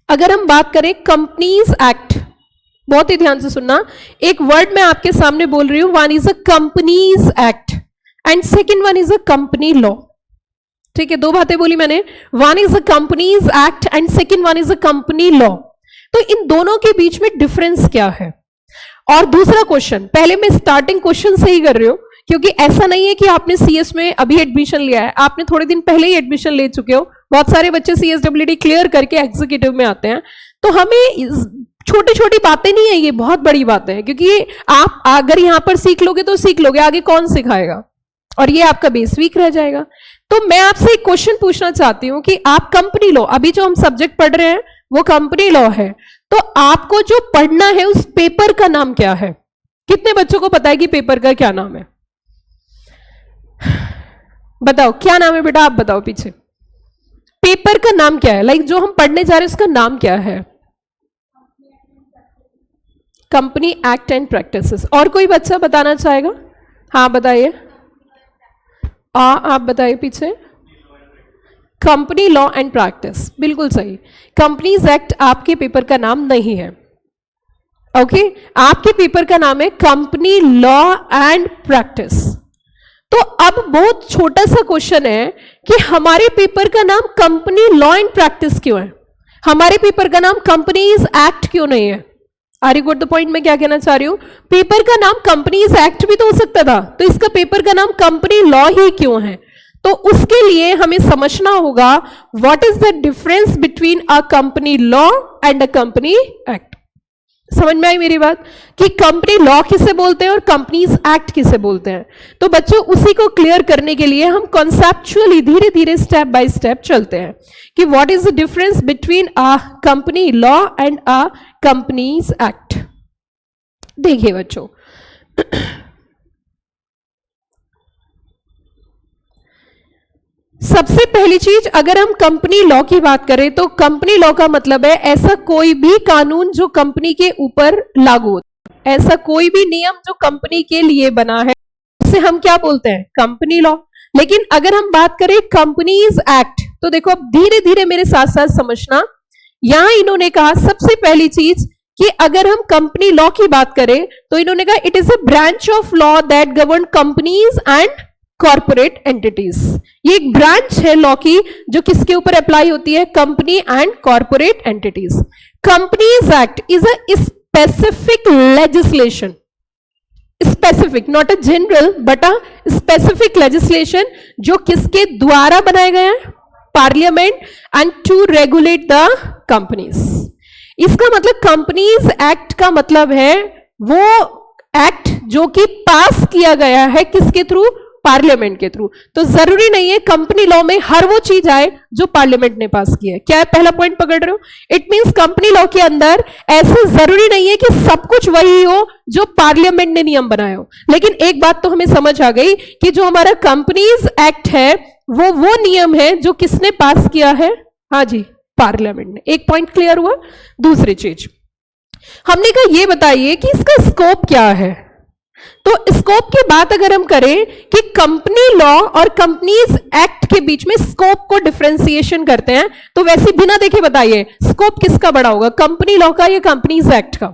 अगर हम बात करें कंपनीज एक्ट, बहुत ही ध्यान से सुनना, एक वर्ड मैं आपके सामने बोल रही हूं, one is a companies act and second one is a company law. ठीक है, दो बातें बोली मैंने, one is a companies act and second one is a company law. तो इन दोनों के बीच में डिफरेंस क्या है? और दूसरा क्वेश्चन, पहले मैं स्टार्टिंग क्वेश्चन से ही कर रही हूं, क्योंकि ऐसा नहीं है कि आपने सीएस में अभी एडमिशन लिया है, आपने थोड़े दिन पहले ही एडमिशन ले चुके हो। बहुत सारे बच्चे सीएसडब्ल्यूडी क्लियर करके एग्जीक्यूटिव में आते हैं। तो हमें छोटी छोटी बातें नहीं है, ये बहुत बड़ी बातें हैं, क्योंकि आप अगर यहां पर सीख लोगे तो सीख लोगे, आगे कौन सिखाएगा, और ये आपका बेस वीक रह जाएगा। तो मैं आपसे एक क्वेश्चन पूछना चाहती हूं कि आप कंपनी लॉ, अभी जो हम सब्जेक्ट पढ़ रहे हैं वो कंपनी लॉ है, तो आपको जो पढ़ना है उस पेपर का नाम क्या है? कितने बच्चों को पता है कि पेपर का क्या नाम है? बताओ क्या नाम है बेटा, आप बताओ पीछे, पेपर का नाम क्या है? लाइक जो हम पढ़ने जा रहे हैं उसका नाम क्या है? Company act and practices. और कोई बच्चा बताना चाहेगा? हाँ बताइए, आप बताइए पीछे। कंपनी लॉ एंड प्रैक्टिस, बिल्कुल सही। कंपनीज एक्ट आपके पेपर का नाम नहीं है, ओके आपके पेपर का नाम है कंपनी लॉ एंड प्रैक्टिस। तो अब बहुत छोटा सा क्वेश्चन है कि हमारे पेपर का नाम कंपनी लॉ एंड प्रैक्टिस क्यों है? हमारे पेपर का नाम कंपनीज एक्ट क्यों नहीं है? Are you got the point? मैं क्या कहना चाह रही हूं, पेपर का नाम कंपनीज एक्ट भी तो हो सकता था, तो इसका पेपर का नाम कंपनी लॉ ही क्यों है? तो उसके लिए हमें समझना होगा what is the difference between a company law and a company act. समझ में आई मेरी बात कि कंपनी लॉ किसे बोलते हैं और कंपनीज एक्ट किसे बोलते हैं? तो बच्चों उसी को क्लियर करने के लिए हम कॉन्सेप्चुअली धीरे धीरे स्टेप बाय स्टेप चलते हैं कि what is the difference between a company law and a companies act. देखिए बच्चों, सबसे पहली चीज, अगर हम कंपनी लॉ की बात करें तो कंपनी लॉ का मतलब है ऐसा कोई भी कानून जो कंपनी के ऊपर लागू होता है, ऐसा कोई भी नियम जो कंपनी के लिए बना है, उसे हम क्या बोलते हैं? Company law. लेकिन अगर हम बात करें कंपनीज एक्ट, तो देखो अब धीरे धीरे मेरे साथ साथ समझना, यहां इन्होंने कहा सबसे पहली चीज कि अगर हम कंपनी लॉ की बात करें तो इन्होंने कहा it is a branch of law that govern companies and corporate entities. ये एक ब्रांच है लॉ की जो किसके ऊपर अप्लाई होती है? Company and corporate entities. Companies act is a specific legislation, specific not a general but a specific legislation, जो किसके द्वारा बनाए गए हैं? Parliament, and to regulate the companies. इसका मतलब कंपनीज एक्ट का मतलब है वो एक्ट जो कि पास किया गया है किसके थ्रू? पार्लियामेंट के थ्रू। तो जरूरी नहीं है कंपनी लॉ में हर वो चीज आए जो पार्लियामेंट ने पास किया है। क्या है? पहला पॉइंट पकड़ रहे हो? इट मींस कंपनी लॉ के अंदर ऐसे जरूरी नहीं है कि सब कुछ वही हो जो पार्लियामेंट ने नियम बनाया हो। लेकिन एक बात तो हमें समझ आ गई कि जो हमारा कंपनीज एक्ट है वो नियम है जो किसने पास किया है? हाँ जी, पार्लियामेंट ने। एक पॉइंट क्लियर हुआ। दूसरी चीज हमने कहा ये बताइए कि इसका स्कोप क्या है। तो स्कोप की बात अगर हम करें कि कंपनी लॉ और कंपनीज एक्ट के बीच में स्कोप को डिफरेंशिएशन करते हैं, तो वैसे बिना देखे बताइए स्कोप किसका बड़ा होगा? कंपनी लॉ का या कंपनीज एक्ट का?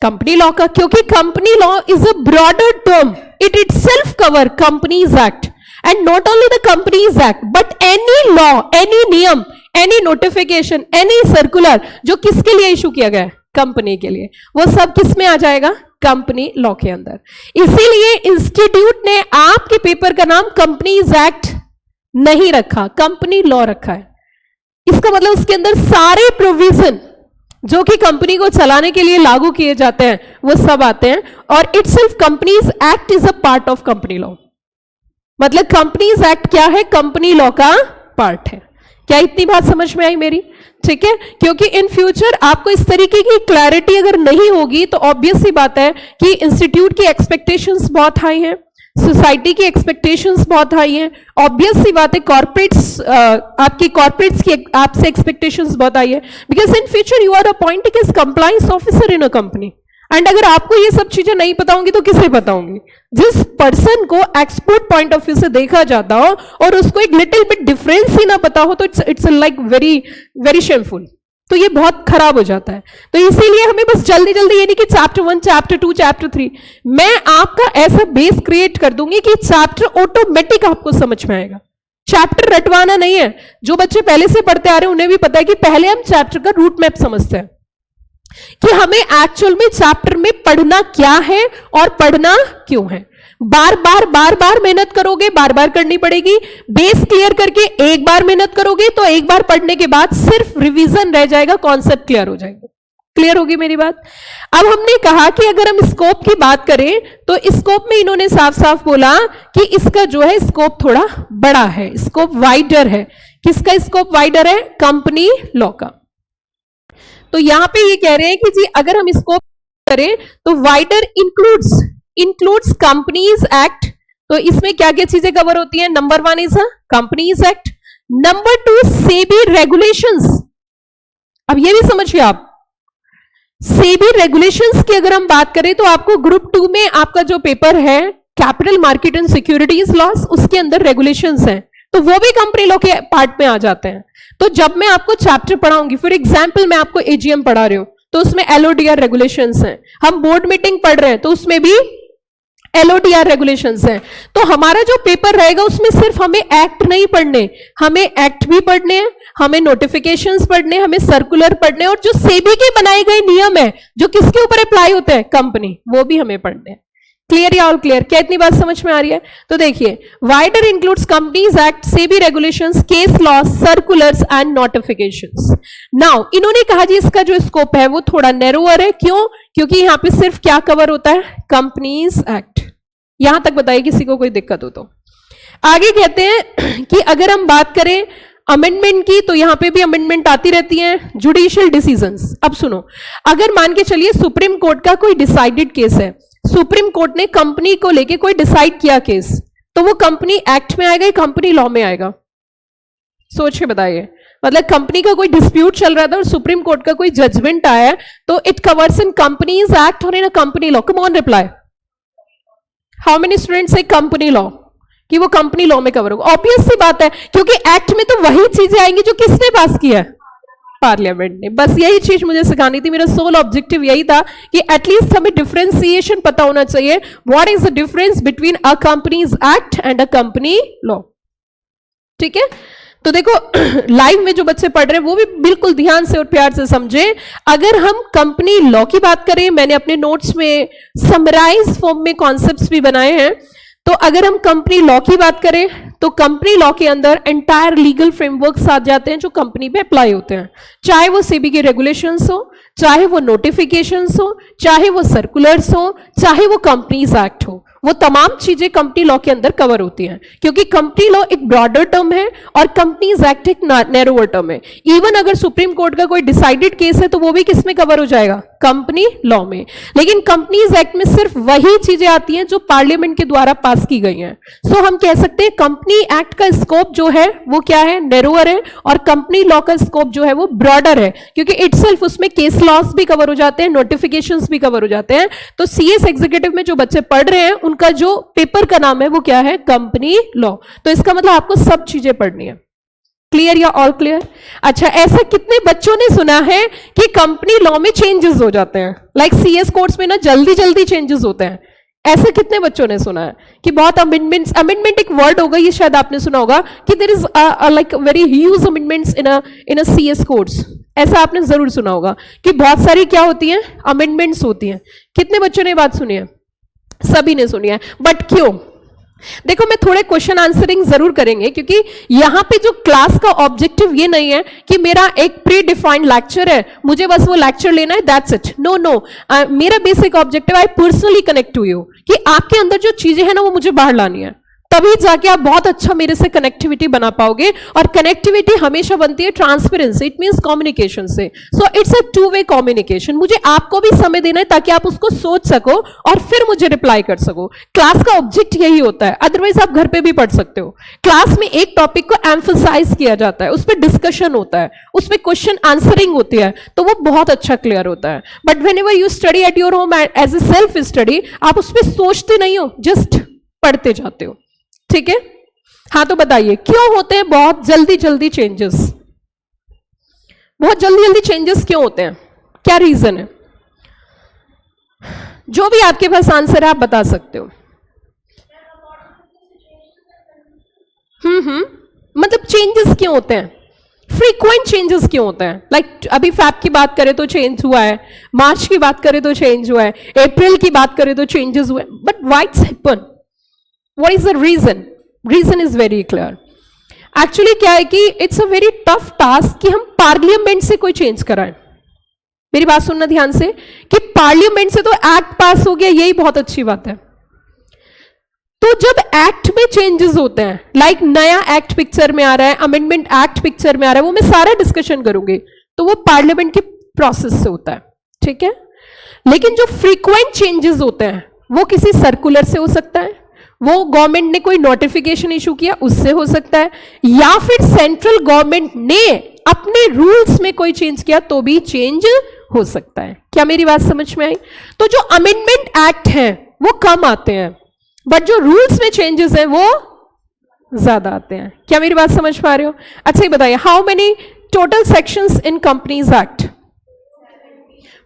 कंपनी लॉ का, क्योंकि company law is a broader term, it itself cover companies act, and not only the companies act but any law, any नियम, एनी नोटिफिकेशन, एनी सर्कुलर जो किसके लिए issue किया गया है? कंपनी के लिए, वो सब किस में आ जाएगा? कंपनी लॉ के अंदर। इसीलिए इंस्टीट्यूट ने आपके पेपर का नाम कंपनीज एक्ट नहीं रखा, कंपनी लॉ रखा है। इसका मतलब उसके अंदर सारे प्रोविजन जो कि कंपनी को चलाने के लिए लागू किए जाते हैं वो सब आते हैं, और itself companies act is a part of company law. मतलब कंपनीज एक्ट क्या है? कंपनी लॉ का पार्ट है। क्या इतनी बात समझ में आई मेरी? ठीक है, क्योंकि इन फ्यूचर आपको इस तरीके की क्लैरिटी अगर नहीं होगी तो ऑब्वियस सी बात है कि इंस्टीट्यूट की एक्सपेक्टेशंस बहुत हाई हैं, सोसाइटी की एक्सपेक्टेशंस बहुत हाई हैं, ऑब्वियस सी बात है कॉर्पोरेट्स, आपकी कॉर्पोरेट्स की आपसे एक्सपेक्टेशंस बहुत हाई है, because in future you are appointed as compliance officer in a company. And अगर आपको ये सब चीजें नहीं पता होंगी तो किसे पता होंगी? जिस पर्सन को एक्सपोर्ट पॉइंट ऑफ व्यू से देखा जाता हो और उसको एक लिटिल बिट डिफरेंस ही ना पता हो, तो it's like very very shameful. तो ये बहुत खराब हो जाता है। तो इसीलिए हमें बस जल्दी जल्दी, ये नहीं कि चैप्टर 1, चैप्टर 2, चैप्टर 3, मैं आपका ऐसा बेस क्रिएट कर दूंगी कि चैप्टर ऑटोमेटिक आपको समझ में आएगा। चैप्टर रटवाना नहीं है। जो बच्चे पहले से पढ़ते आ रहे हैं उन्हें भी पता है कि पहले हम चैप्टर का रूट मैप समझते हैं कि हमें एक्चुअल में चैप्टर में पढ़ना क्या है और पढ़ना क्यों है। बार बार मेहनत करोगे, बार बार करनी पड़ेगी। बेस क्लियर करके एक बार मेहनत करोगे तो एक बार पढ़ने के बाद सिर्फ रिवीजन रह जाएगा, कॉन्सेप्ट क्लियर हो जाएगा। क्लियर होगी मेरी बात? अब हमने कहा कि अगर हम स्कोप की बात करें तो स्कोप में इन्होंने साफ साफ बोला कि इसका जो है स्कोप थोड़ा बड़ा है, स्कोप वाइडर है। किसका स्कोप वाइडर है? कंपनी लॉ का। तो यहां पे ये कह रहे हैं कि जी अगर हम स्कोप करें तो वाइडर इंक्लूड्स कंपनीज एक्ट। तो इसमें क्या क्या चीजें कवर होती हैं? Number 1 is companies act, number 2 SEBI regulations. अब ये भी समझिए आप, सेबी रेगुलेशंस की अगर हम बात करें तो आपको ग्रुप 2 में आपका जो पेपर है capital market and securities loss, उसके अंदर रेगुलेशंस हैं, तो वो भी कंपनी लॉ के पार्ट में आ जाते हैं। तो जब मैं आपको चैप्टर पढ़ाऊंगी, फॉर एग्जांपल मैं आपको एजीएम पढ़ा रही हूं तो उसमें एलओडीआर रेगुलेशंस हैं, हम बोर्ड मीटिंग पढ़ रहे हैं तो उसमें भी एलओडीआर रेगुलेशंस हैं। तो हमारा जो पेपर रहेगा उसमें सिर्फ हमें एक्ट नहीं पढ़ने, हमें एक्ट भी पढ़ने हैं, हमें नोटिफिकेशंस पढ़ने, हमें सर्कुलर पढ़ने, और जो सेबी के बनाए गए नियम है जो किसके ऊपर अप्लाई होते हैं? कंपनी, वो भी हमें पढ़ने हैं। क्लियर या ऑल क्लियर? क्या इतनी बात समझ में आ रही है? तो देखिए, wider includes companies act, SEBI regulations, case law, circulars and notifications. Now इन्होंने कहा जी इसका जो स्कोप है वो थोड़ा नैरोअर है। क्यों? क्योंकि यहां पे सिर्फ क्या कवर होता है? Companies act. यहां तक बताइए किसी को कोई दिक्कत हो तो। आगे कहते हैं कि अगर हम बात करें अमेंडमेंट की तो यहां पे भी अमेंडमेंट आती रहती है। जुडिशियल डिसीजंस, अब सुनो, अगर मान के चलिए सुप्रीम कोर्ट का कोई डिसाइडेड केस है, सुप्रीम कोर्ट ने कंपनी को लेके कोई डिसाइड किया केस, तो वो कंपनी एक्ट में आएगा या कंपनी लॉ में आएगा? सोच के बताइए। मतलब कंपनी का कोई डिस्प्यूट चल रहा था और सुप्रीम कोर्ट का कोई जजमेंट आया, तो it covers in companies act और in a company law. Come on reply. How many students से कंपनी लॉ, कि वो कंपनी लॉ में कवर होगा? ऑब्वियस सी बात है, क्योंकि एक्ट में तो वही चीजें आएंगी जो किसने पास किया है? पार्लियामेंट ने। बस यही चीज मुझे सिखानी थी, मेरा सोल ऑब्जेक्टिव यही था कि एटलीस्ट हमें डिफरेंशिएशन पता होना चाहिए। What is the difference between a companies act and a company law? ठीक है, तो देखो लाइव में जो बच्चे पढ़ रहे हैं वो भी बिल्कुल ध्यान से और प्यार से समझे। अगर हम कंपनी लॉ की बात करें, मैंने अपने नोट्स में समराइज फॉर्म में कॉन्सेप्ट्स भी बनाए हैं। तो अगर हम कंपनी लॉ की बात करें तो कंपनी लॉ के अंदर एंटायर लीगल फ्रेमवर्क्स आ जाते हैं जो कंपनी पे अप्लाई होते हैं, चाहे वो सेबी के रेगुलेशंस हो, चाहे वो नोटिफिकेशंस हो, चाहे वो सर्कुलर्स हो, चाहे वो कंपनीज एक्ट हो, वो तमाम चीजें कंपनी लॉ के अंदर कवर होती हैं। क्योंकि कंपनी लॉ एक ब्रॉडर टर्म है और कंपनीज एक्ट एक नैरोअर टर्म है। इवन अगर सुप्रीम कोर्ट का कोई डिसाइडेड केस है तो वो भी किस में कवर हो जाएगा? कंपनी लॉ में। लेकिन कंपनीज एक्ट में सिर्फ वही चीजें आती हैं जो पार्लियामेंट के द्वारा पास की गई हैं। सो हम कह सकते हैं कंपनी एक्ट का स्कोप जो है वो क्या है? नैरोअर है, और कंपनी लॉ का स्कोप जो है वो ब्रॉडर है, क्योंकि इटसेल्फ उसमें केस लॉस भी कवर हो जाते हैं, नोटिफिकेशंस भी कवर हो जाते हैं। तो सीएस एग्जीक्यूटिव में जो बच्चे पढ़ रहे हैं उनका जो पेपर का नाम है वो क्या है? Company law. तो इसका मतलब आपको सब चीजें पढ़नी है। क्लियर या ऑल क्लियर? अच्छा, ऐसा कितने बच्चों ने सुना है कि कंपनी लॉ में चेंजेस हो जाते हैं? लाइक सीएस कोर्स में ना जल्दी जल्दी चेंजेस होते हैं, ऐसे कितने बच्चों ने सुना है कि बहुत अमेंडमेंट्स, अमेंडमेंट एक वर्ड होगा, ये शायद आपने सुना होगा कि there is like very huge amendments in a CS course. ऐसा आपने जरूर सुना होगा कि बहुत सारी क्या होती हैं? अमेंडमेंट्स होती हैं। कितने बच्चों ने बात सुनी है? सभी ने सुनी है। बट क्यों? देखो, मैं थोड़े क्वेश्चन आंसरिंग जरूर करेंगे, क्योंकि यहां पे जो क्लास का ऑब्जेक्टिव ये नहीं है कि मेरा एक प्री डिफाइंड लेक्चर है, मुझे बस वो लेक्चर लेना है, दैट्स इट। नो नो, मेरा basic objective I personally connect to you, कि आपके अंदर जो चीजें हैं ना वो मुझे बाहर लानी है, तभी जाके आप बहुत अच्छा मेरे से कनेक्टिविटी बना पाओगे। और कनेक्टिविटी हमेशा बनती है ट्रांसपेरेंसी, इट मींस कम्युनिकेशन से। So it's a two way communication. मुझे आपको भी समय देना है ताकि आप उसको सोच सको और फिर मुझे रिप्लाई कर सको। क्लास का ऑब्जेक्ट यही होता है, अदरवाइज आप घर पे भी पढ़ सकते हो। क्लास में एक टॉपिक को एम्फसाइज किया जाता है, उस पर डिस्कशन होता है, उस पर क्वेश्चन आंसरिंग होती है, तो वो बहुत अच्छा क्लियर होता है। But whenever you study at your home as a self study, आप उस पर सोचते नहीं हो, जस्ट पढ़ते जाते हो। ठीक है, हाँ तो बताइए क्यों होते हैं बहुत जल्दी जल्दी चेंजेस? बहुत जल्दी जल्दी चेंजेस क्यों होते हैं, क्या रीजन है? जो भी आपके पास आंसर है आप बता सकते हो। मतलब चेंजेस क्यों होते हैं, फ्रीक्वेंट चेंजेस क्यों होते हैं? लाइक अभी फैब की बात करें तो चेंज हुआ है, मार्च की बात करें तो चेंज हुआ है, अप्रैल की बात करें तो चेंजेस हुए, but why it's happen, what is the reason? Reason is very clear. Actually क्या है कि it's a very tough task कि हम पार्लियामेंट से कोई चेंज कराएं। मेरी बात सुनना ध्यान से, कि पार्लियामेंट से तो एक्ट पास हो गया, यही बहुत अच्छी बात है। तो जब एक्ट में चेंजेस होते हैं, लाइक नया एक्ट पिक्चर में आ रहा है, अमेंडमेंट एक्ट पिक्चर में आ रहा है, वो मैं सारा डिस्कशन करूंगी, तो वो पार्लियामेंट के प्रोसेस से होता है, ठीक है। लेकिन जो फ्रीक्वेंट चेंजेस होते हैं वो किसी सर्कुलर से हो सकता है, वो गवर्नमेंट ने कोई नोटिफिकेशन इशू किया उससे हो सकता है, या फिर सेंट्रल गवर्नमेंट ने अपने रूल्स में कोई चेंज किया तो भी चेंज हो सकता है। क्या मेरी बात समझ में आई? तो जो अमेंडमेंट एक्ट है वो कम आते हैं, बट जो रूल्स में चेंजेस है वो ज्यादा आते हैं। क्या मेरी बात समझ पा रहे हो? अच्छा ये बताइए, how many total sections in companies act?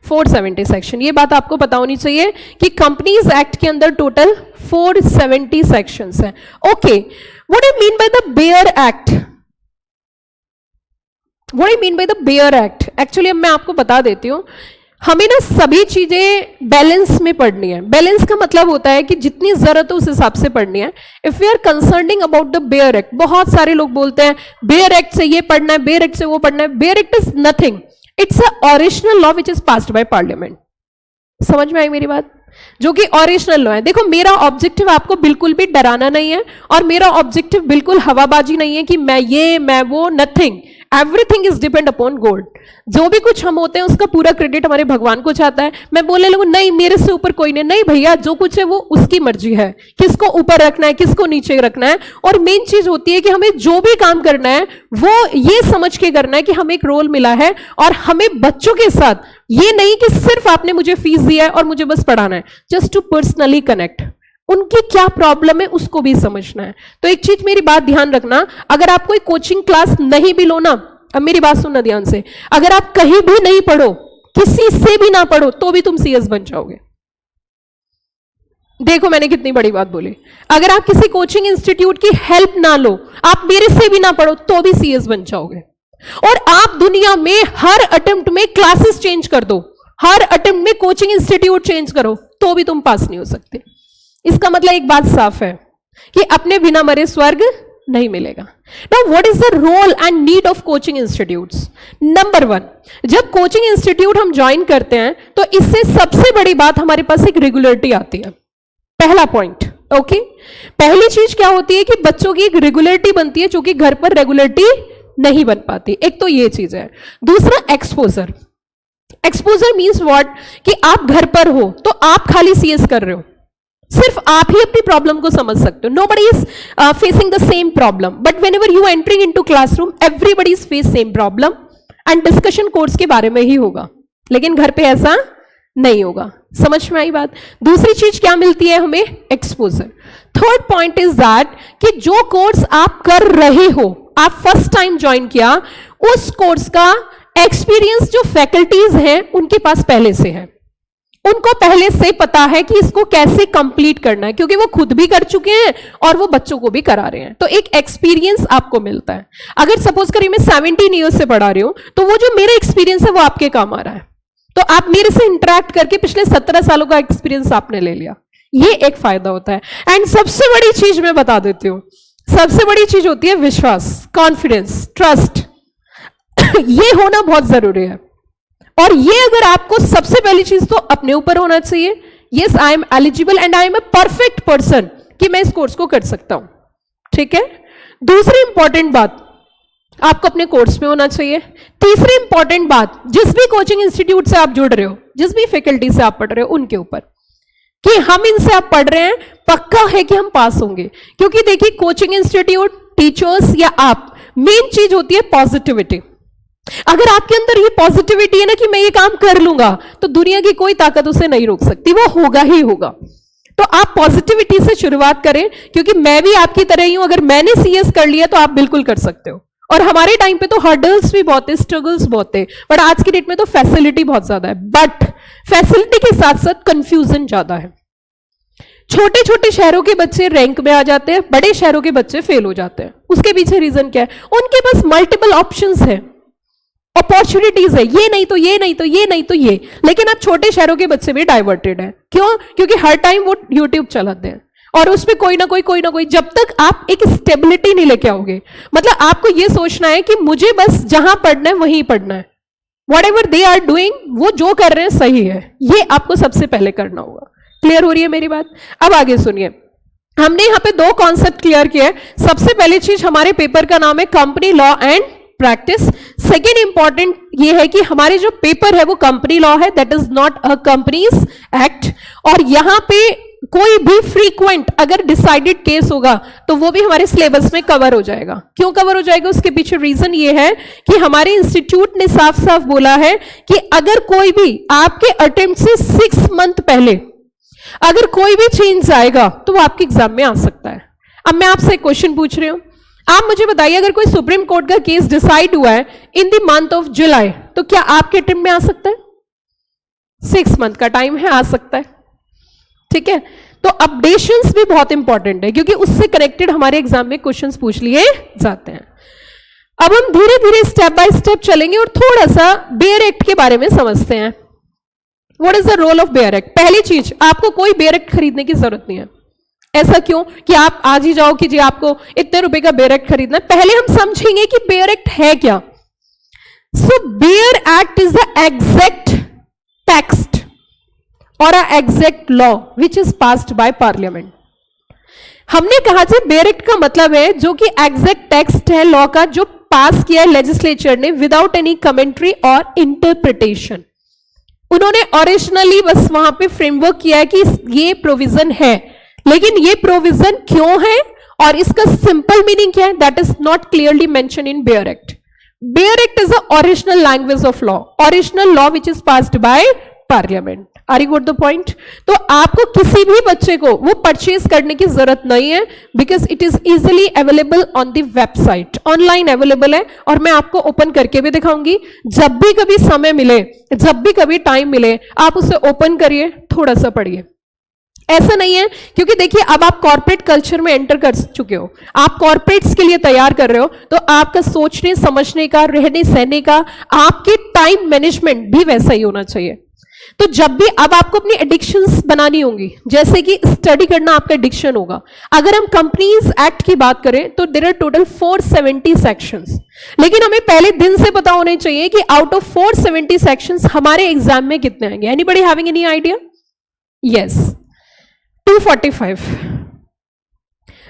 470 section. ये बात आपको पता होनी चाहिए कि कंपनीज एक्ट के अंदर टोटल 470 सेक्शंस हैं। Okay, what I mean by the bare act? What I mean by the bare act? Actually अब मैं आपको बता देती हूं, हमें ना सभी चीजें बैलेंस में पढ़नी है। बैलेंस का मतलब होता है कि जितनी जरूरत है उस हिसाब से पढ़नी है। If we are concerning about the bare act, बहुत सारे लोग बोलते हैं बेयर एक्ट से ये पढ़ना है, बेयर एक्ट से वो पढ़ना है। Bear act is nothing, it's a original law which is passed by parliament. समझ में आई मेरी बात? जो कि ओरिजिनल लॉ है। देखो, मेरा ऑब्जेक्टिव आपको बिल्कुल भी डराना नहीं है, और मेरा ऑब्जेक्टिव बिल्कुल हवाबाजी नहीं है कि मैं ये मैं वो, nothing. Everything is depend upon God. जो भी कुछ हम होते हैं उसका पूरा क्रेडिट हमारे भगवान को जाता है। मैं बोलने लगूं नहीं मेरे से ऊपर कोई नहीं, नहीं भैया, जो कुछ है वो उसकी मर्जी है, किसको ऊपर रखना है किसको नीचे रखना है। और मेन चीज होती है कि हमें जो भी काम करना है वो ये समझ के करना है कि हमें एक रोल मिला है, और हमें बच्चों के साथ ये नहीं कि सिर्फ आपने मुझे फीस दिया है और मुझे बस पढ़ाना है, जस्ट टू पर्सनली कनेक्ट। उनकी क्या प्रॉब्लम है उसको भी समझना है। तो एक चीज मेरी बात ध्यान रखना, अगर आप कोई कोचिंग क्लास नहीं भी लो ना, अब मेरी बात सुनना ध्यान से, अगर आप कहीं भी नहीं पढ़ो, किसी से भी ना पढ़ो, तो भी तुम सीएस बन जाओगे। देखो मैंने कितनी बड़ी बात बोली। अगर आप किसी कोचिंग इंस्टीट्यूट की हेल्प ना लो, आप मेरे से भी ना पढ़ो, तो भी सीएस बन जाओगे। और आप दुनिया में हर अटेम्प्ट में क्लासेस चेंज कर दो, हर अटेम्प्ट में कोचिंग इंस्टीट्यूट चेंज करो, तो भी तुम पास नहीं हो सकते। इसका मतलब एक बात साफ है कि अपने बिना मरे स्वर्ग नहीं मिलेगा। Now what is the role and need of coaching institutes? Number 1, जब कोचिंग इंस्टीट्यूट हम ज्वाइन करते हैं तो इससे सबसे बड़ी बात हमारे पास एक रेगुलरिटी आती है। पहला पॉइंट, ओके। पहली चीज क्या होती है कि बच्चों की एक रेगुलरिटी बनती है, जो कि घर पर रेगुलरिटी नहीं बन पाती। एक तो ये चीज है। दूसरा, एक्सपोजर। एक्सपोजर मीन्स व्हाट, कि आप घर पर हो तो आप खाली सीएस कर रहे हो, सिर्फ आप ही अपनी प्रॉब्लम को समझ सकते हो। Nobody is facing the same problem, but whenever you entering into classroom everybody is face same problem, and discussion course के बारे में ही होगा। लेकिन घर पे ऐसा नहीं होगा। समझ में आई बात? दूसरी चीज क्या मिलती है हमें? Exposure. Third point is that कि जो कोर्स आप कर रहे हो, आप फर्स्ट टाइम ज्वाइन किया, उस कोर्स का एक्सपीरियंस जो फैकल्टीज हैं उनके पास पहले से है। उनको पहले से पता है कि इसको कैसे कंप्लीट करना है, क्योंकि वो खुद भी कर चुके हैं और वो बच्चों को भी करा रहे हैं। तो एक एक्सपीरियंस आपको मिलता है। अगर सपोज करिए मैं 17 ईयर्स से पढ़ा रही हूं, तो वो जो मेरा एक्सपीरियंस है वो आपके काम आ रहा है। तो आप मेरे से इंटरेक्ट करके पिछले 17 सालों का एक्सपीरियंस आपने ले लिया। ये एक फायदा होता है। एंड सबसे बड़ी चीज मैं बता देती हूं, सबसे बड़ी चीज होती है विश्वास, कॉन्फिडेंस, ट्रस्ट। ये होना बहुत जरूरी है। और ये अगर आपको, सबसे पहली चीज तो अपने ऊपर होना चाहिए, yes I am eligible and I am a perfect person, कि मैं इस कोर्स को कर सकता हूं। ठीक है। दूसरी इंपॉर्टेंट बात, आपको अपने कोर्स में होना चाहिए। तीसरी इंपॉर्टेंट बात, जिस भी कोचिंग इंस्टीट्यूट से आप जुड़ रहे हो, जिस भी फैकल्टी से आप पढ़ रहे हो, उनके ऊपर कि हम इनसे आप पढ़ रहे हैं, पक्का है कि हम पास होंगे। क्योंकि देखिए, कोचिंग इंस्टीट्यूट, टीचर्स या आप, मेन चीज होती है पॉजिटिविटी। अगर आपके अंदर ये पॉजिटिविटी है ना कि मैं ये काम कर लूंगा, तो दुनिया की कोई ताकत उसे नहीं रोक सकती, वो होगा ही होगा। तो आप पॉजिटिविटी से शुरुआत करें, क्योंकि मैं भी आपकी तरह ही हूं। अगर मैंने सीएस कर लिया तो आप बिल्कुल कर सकते हो। और हमारे टाइम पे तो हर्डल्स भी बहुत थे, स्ट्रगल्स बहुत थे, बट आज की डेट में तो फैसिलिटी बहुत ज्यादा है, बट फैसिलिटी के साथ साथ कंफ्यूजन ज्यादा है। छोटे छोटे शहरों के बच्चे रैंक में आ जाते हैं, बड़े शहरों के बच्चे फेल हो जाते हैं। उसके पीछे रीजन क्या है? उनके पास मल्टीपल ऑप्शंस है, अपॉर्चुनिटीज है, ये नहीं तो ये नहीं तो ये नहीं तो ये, लेकिन अब छोटे शहरों के बच्चे भी डाइवर्टेड है। क्यों? क्योंकि हर टाइम वो यूट्यूब चलाते हैं और उसमें कोई ना कोई, जब तक आप एक स्टेबिलिटी नहीं लेके आओगे, मतलब आपको ये सोचना है कि मुझे बस जहां पढ़ना है वहीं पढ़ना है, whatever they are doing, वो जो कर रहे हैं सही है, ये आपको सबसे पहले करना होगा। क्लियर हो रही है मेरी बात? अब आगे सुनिए, हमने यहां पे दो कॉन्सेप्ट क्लियर किए। सबसे पहली चीज हमारे पेपर का नाम है company law and practice. Second important ये है कि हमारे जो पेपर है वो कंपनी लॉ है, that is not a companies act. और यहां पे कोई भी फ्रीक्वेंट अगर डिसाइडेड केस होगा तो वो भी हमारे सिलेबस में कवर हो जाएगा। क्यों कवर हो जाएगा? उसके पीछे रीजन ये है कि हमारे इंस्टीट्यूट ने साफ साफ बोला है कि अगर कोई भी आपके अटेम्प्ट से 6 मंथ पहले अगर कोई भी चेंज आएगा तो वो आपके एग्जाम में आ सकता है। अब मैं आपसे एक क्वेश्चन पूछ रही हूं, आप मुझे बताइए, अगर कोई सुप्रीम कोर्ट का केस डिसाइड हुआ है in the month of July, तो क्या आपके अटेम्प्ट में आ सकता है? 6 मंथ का टाइम है, आ सकता है। ठीक है, तो अपडेशंस भी बहुत इंपॉर्टेंट है क्योंकि उससे कनेक्टेड हमारे एग्जाम में क्वेश्चंस पूछ लिए जाते हैं। अब हम धीरे धीरे स्टेप बाय स्टेप चलेंगे और थोड़ा सा बेयर एक्ट के बारे में समझते हैं। What is the role of bare act? पहली चीज, आपको कोई बेयर एक्ट खरीदने की जरूरत नहीं है। ऐसा क्यों कि आप आज ही जाओ कि जी आपको इतने रुपए का बेयर एक्ट खरीदना है? पहले हम समझेंगे कि बेयर एक्ट है क्या। So bare act is the exact text और a exact law which is passed by parliament. हमने कहा था बेयर एक्ट का मतलब है जो कि एग्जैक्ट टेक्स्ट है लॉ का, जो पास किया है लेजिस्लेचर ने विदाउट एनी कमेंट्री और इंटरप्रिटेशन। उन्होंने ओरिजिनली बस वहां पे फ्रेमवर्क किया है कि ये प्रोविजन है, लेकिन ये प्रोविजन क्यों है और इसका सिंपल मीनिंग क्या है, that is not clearly mention in bare act. Bare act is the original language of law, original law which is passed by parliament. Are you got the point? तो आपको किसी भी बच्चे को वो परचेज करने की जरूरत नहीं है, because it is easily available on the website, online available है। और मैं आपको ओपन करके भी दिखाऊंगी, जब भी कभी समय मिले, जब भी कभी टाइम मिले, आप उसे ओपन करिए, थोड़ा सा पढ़िए। ऐसा नहीं है, क्योंकि देखिए अब आप कॉर्पोरेट कल्चर में एंटर कर चुके हो, आप कॉर्पोरेट्स के लिए तैयार कर रहे हो, तो आपका सोचने समझने का, रहने सहने का, आपके टाइम मैनेजमेंट भी वैसा ही होना चाहिए। तो जब भी अब आपको अपनी एडिक्शंस बनानी होंगी, जैसे कि स्टडी करना आपका एडिक्शन होगा। अगर हम कंपनीज एक्ट की बात करें तो देयर आर टोटल 470 सेक्शंस, लेकिन हमें पहले दिन से पता होने चाहिए कि आउट ऑफ 470 सेक्शंस हमारे एग्जाम में कितने आएंगे। Anybody having any idea? Yes, 245।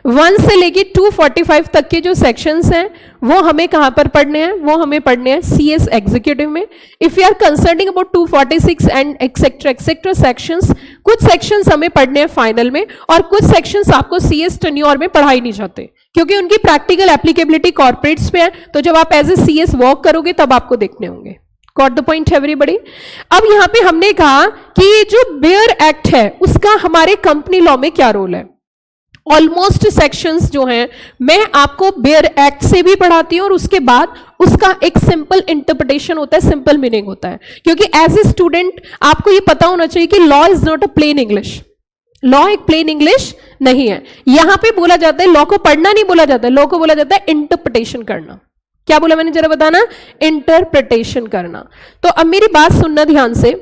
1 से लेके 245 तक के जो सेक्शंस हैं वो हमें कहां पर पढ़ने हैं? वो हमें पढ़ने हैं सीएस एग्जीक्यूटिव में। If you are concerning about 246 and etcetera sections, कुछ सेक्शंस हमें पढ़ने हैं फाइनल में और कुछ सेक्शंस आपको सीएस टेन्योर में पढ़ाई नहीं जाते क्योंकि उनकी प्रैक्टिकल एप्लीकेबिलिटी कॉर्पोरेट्स पे है। तो जब आप एज ए सीएस वर्क करोगे तब आपको देखने होंगे। Got the point everybody? अब यहां पे हमने कहा कि ये जो बेयर एक्ट है उसका हमारे कंपनी लॉ में क्या रोल है। ऑलमोस्ट सेक्शंस जो हैं मैं आपको बेयर एक्ट से भी पढ़ाती हूं और उसके बाद उसका एक सिंपल इंटरप्रिटेशन होता है, सिंपल मीनिंग होता है, क्योंकि एज ए स्टूडेंट आपको ये पता होना चाहिए कि law is not a plain English. Law एक प्लेन इंग्लिश नहीं है। यहां पे बोला जाता है लॉ को पढ़ना नहीं बोला जाता है, लॉ को बोला जाता है इंटरप्रिटेशन करना। क्या बोला मैंने जरा बताना? इंटरप्रिटेशन करना। तो अब मेरी बात सुनना ध्यान से।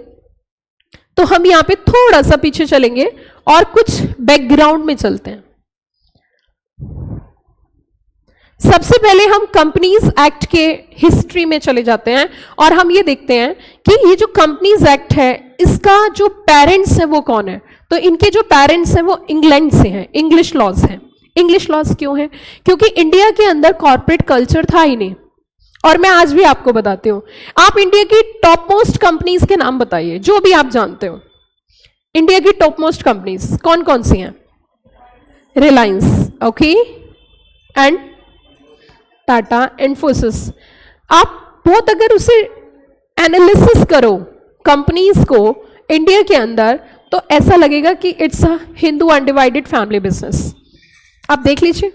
तो हम यहां पे थोड़ा सा पीछे चलेंगे और कुछ बैकग्राउंड में चलते हैं। सबसे पहले हम कंपनीज एक्ट के हिस्ट्री में चले जाते हैं और हम ये देखते हैं कि ये जो कंपनीज एक्ट है इसका जो पेरेंट्स है वो कौन है। तो इनके जो पेरेंट्स हैं वो इंग्लैंड से हैं, इंग्लिश लॉज हैं। इंग्लिश लॉज क्यों है? क्योंकि इंडिया के अंदर कॉर्पोरेट कल्चर था ही नहीं। और मैं आज भी आपको बताती हूं, आप इंडिया की टॉप मोस्ट कंपनीज के नाम बताइए जो भी आप जानते हो। इंडिया की टॉप मोस्ट कंपनीज कौन कौन सी हैं? Reliance, okay, and Tata, Infosys. आप बहुत अगर उसे एनालिसिस करो कंपनीज को इंडिया के अंदर तो ऐसा लगेगा कि it's a Hindu undivided family business. आप देख लीजिए,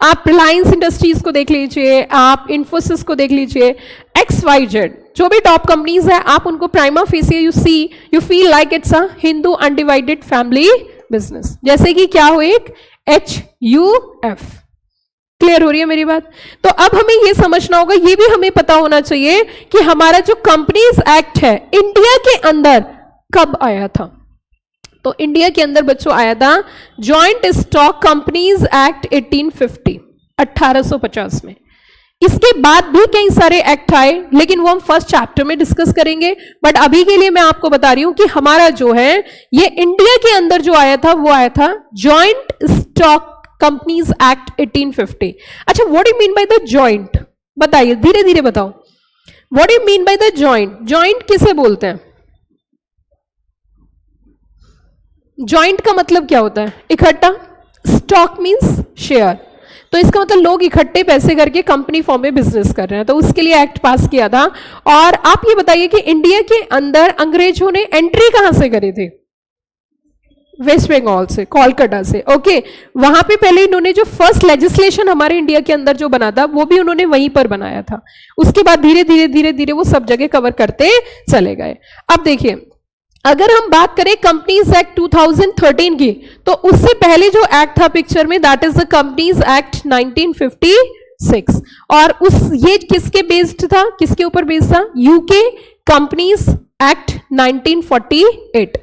आप रिलायंस इंडस्ट्रीज को देख लीजिए, आप इन्फोसिस को देख लीजिए, XYZ जो भी टॉप कंपनीज है, आप उनको prima fascia you feel like it's a Hindu undivided family business, जैसे कि क्या हो एक HUF। क्लियर हो रही है मेरी बात? तो अब हमें ये समझना होगा, ये भी हमें पता होना चाहिए कि हमारा जो कंपनीज एक्ट है इंडिया के अंदर कब आया था। तो इंडिया के अंदर बच्चों आया था जॉइंट स्टॉक कंपनीज एक्ट 1850, 1850 में। इसके बाद भी कई सारे एक्ट आए, लेकिन वो हम फर्स्ट चैप्टर में डिस्कस करेंगे। बट अभी के लिए मैं आपको बता रही हूं कि हमारा जो है ये इंडिया के अंदर जो आया था वो आया था जॉइंट स्टॉक कंपनीज एक्ट 1850। अच्छा, what do you mean by the joint? बताइए, धीरे धीरे बताओ, what do you mean by the joint? Joint किसे बोलते हैं? जॉइंट का मतलब क्या होता है? इकट्ठा। स्टॉक मींस शेयर, तो इसका मतलब लोग इकट्ठे पैसे करके कंपनी फॉर्म में बिजनेस कर रहे हैं, तो उसके लिए एक्ट पास किया था। और आप ये बताइए कि इंडिया के अंदर अंग्रेजों ने एंट्री कहां से करी थी? वेस्ट बंगाल से, कोलकाता से। ओके, वहां पे पहले इन्होंने जो फर्स्ट लेजिस्लेशन हमारे इंडिया के अंदर जो बना था वो भी उन्होंने वहीं पर बनाया था। उसके बाद धीरे धीरे धीरे धीरे वो सब जगह कवर करते चले गए। अब देखिए, अगर हम बात करें कंपनीज एक्ट 2013 की, तो उससे पहले जो एक्ट था पिक्चर में, that is the companies act 1956। और ये किसके बेस्ड था? किसके ऊपर बेस्ड था? UK companies act 1948।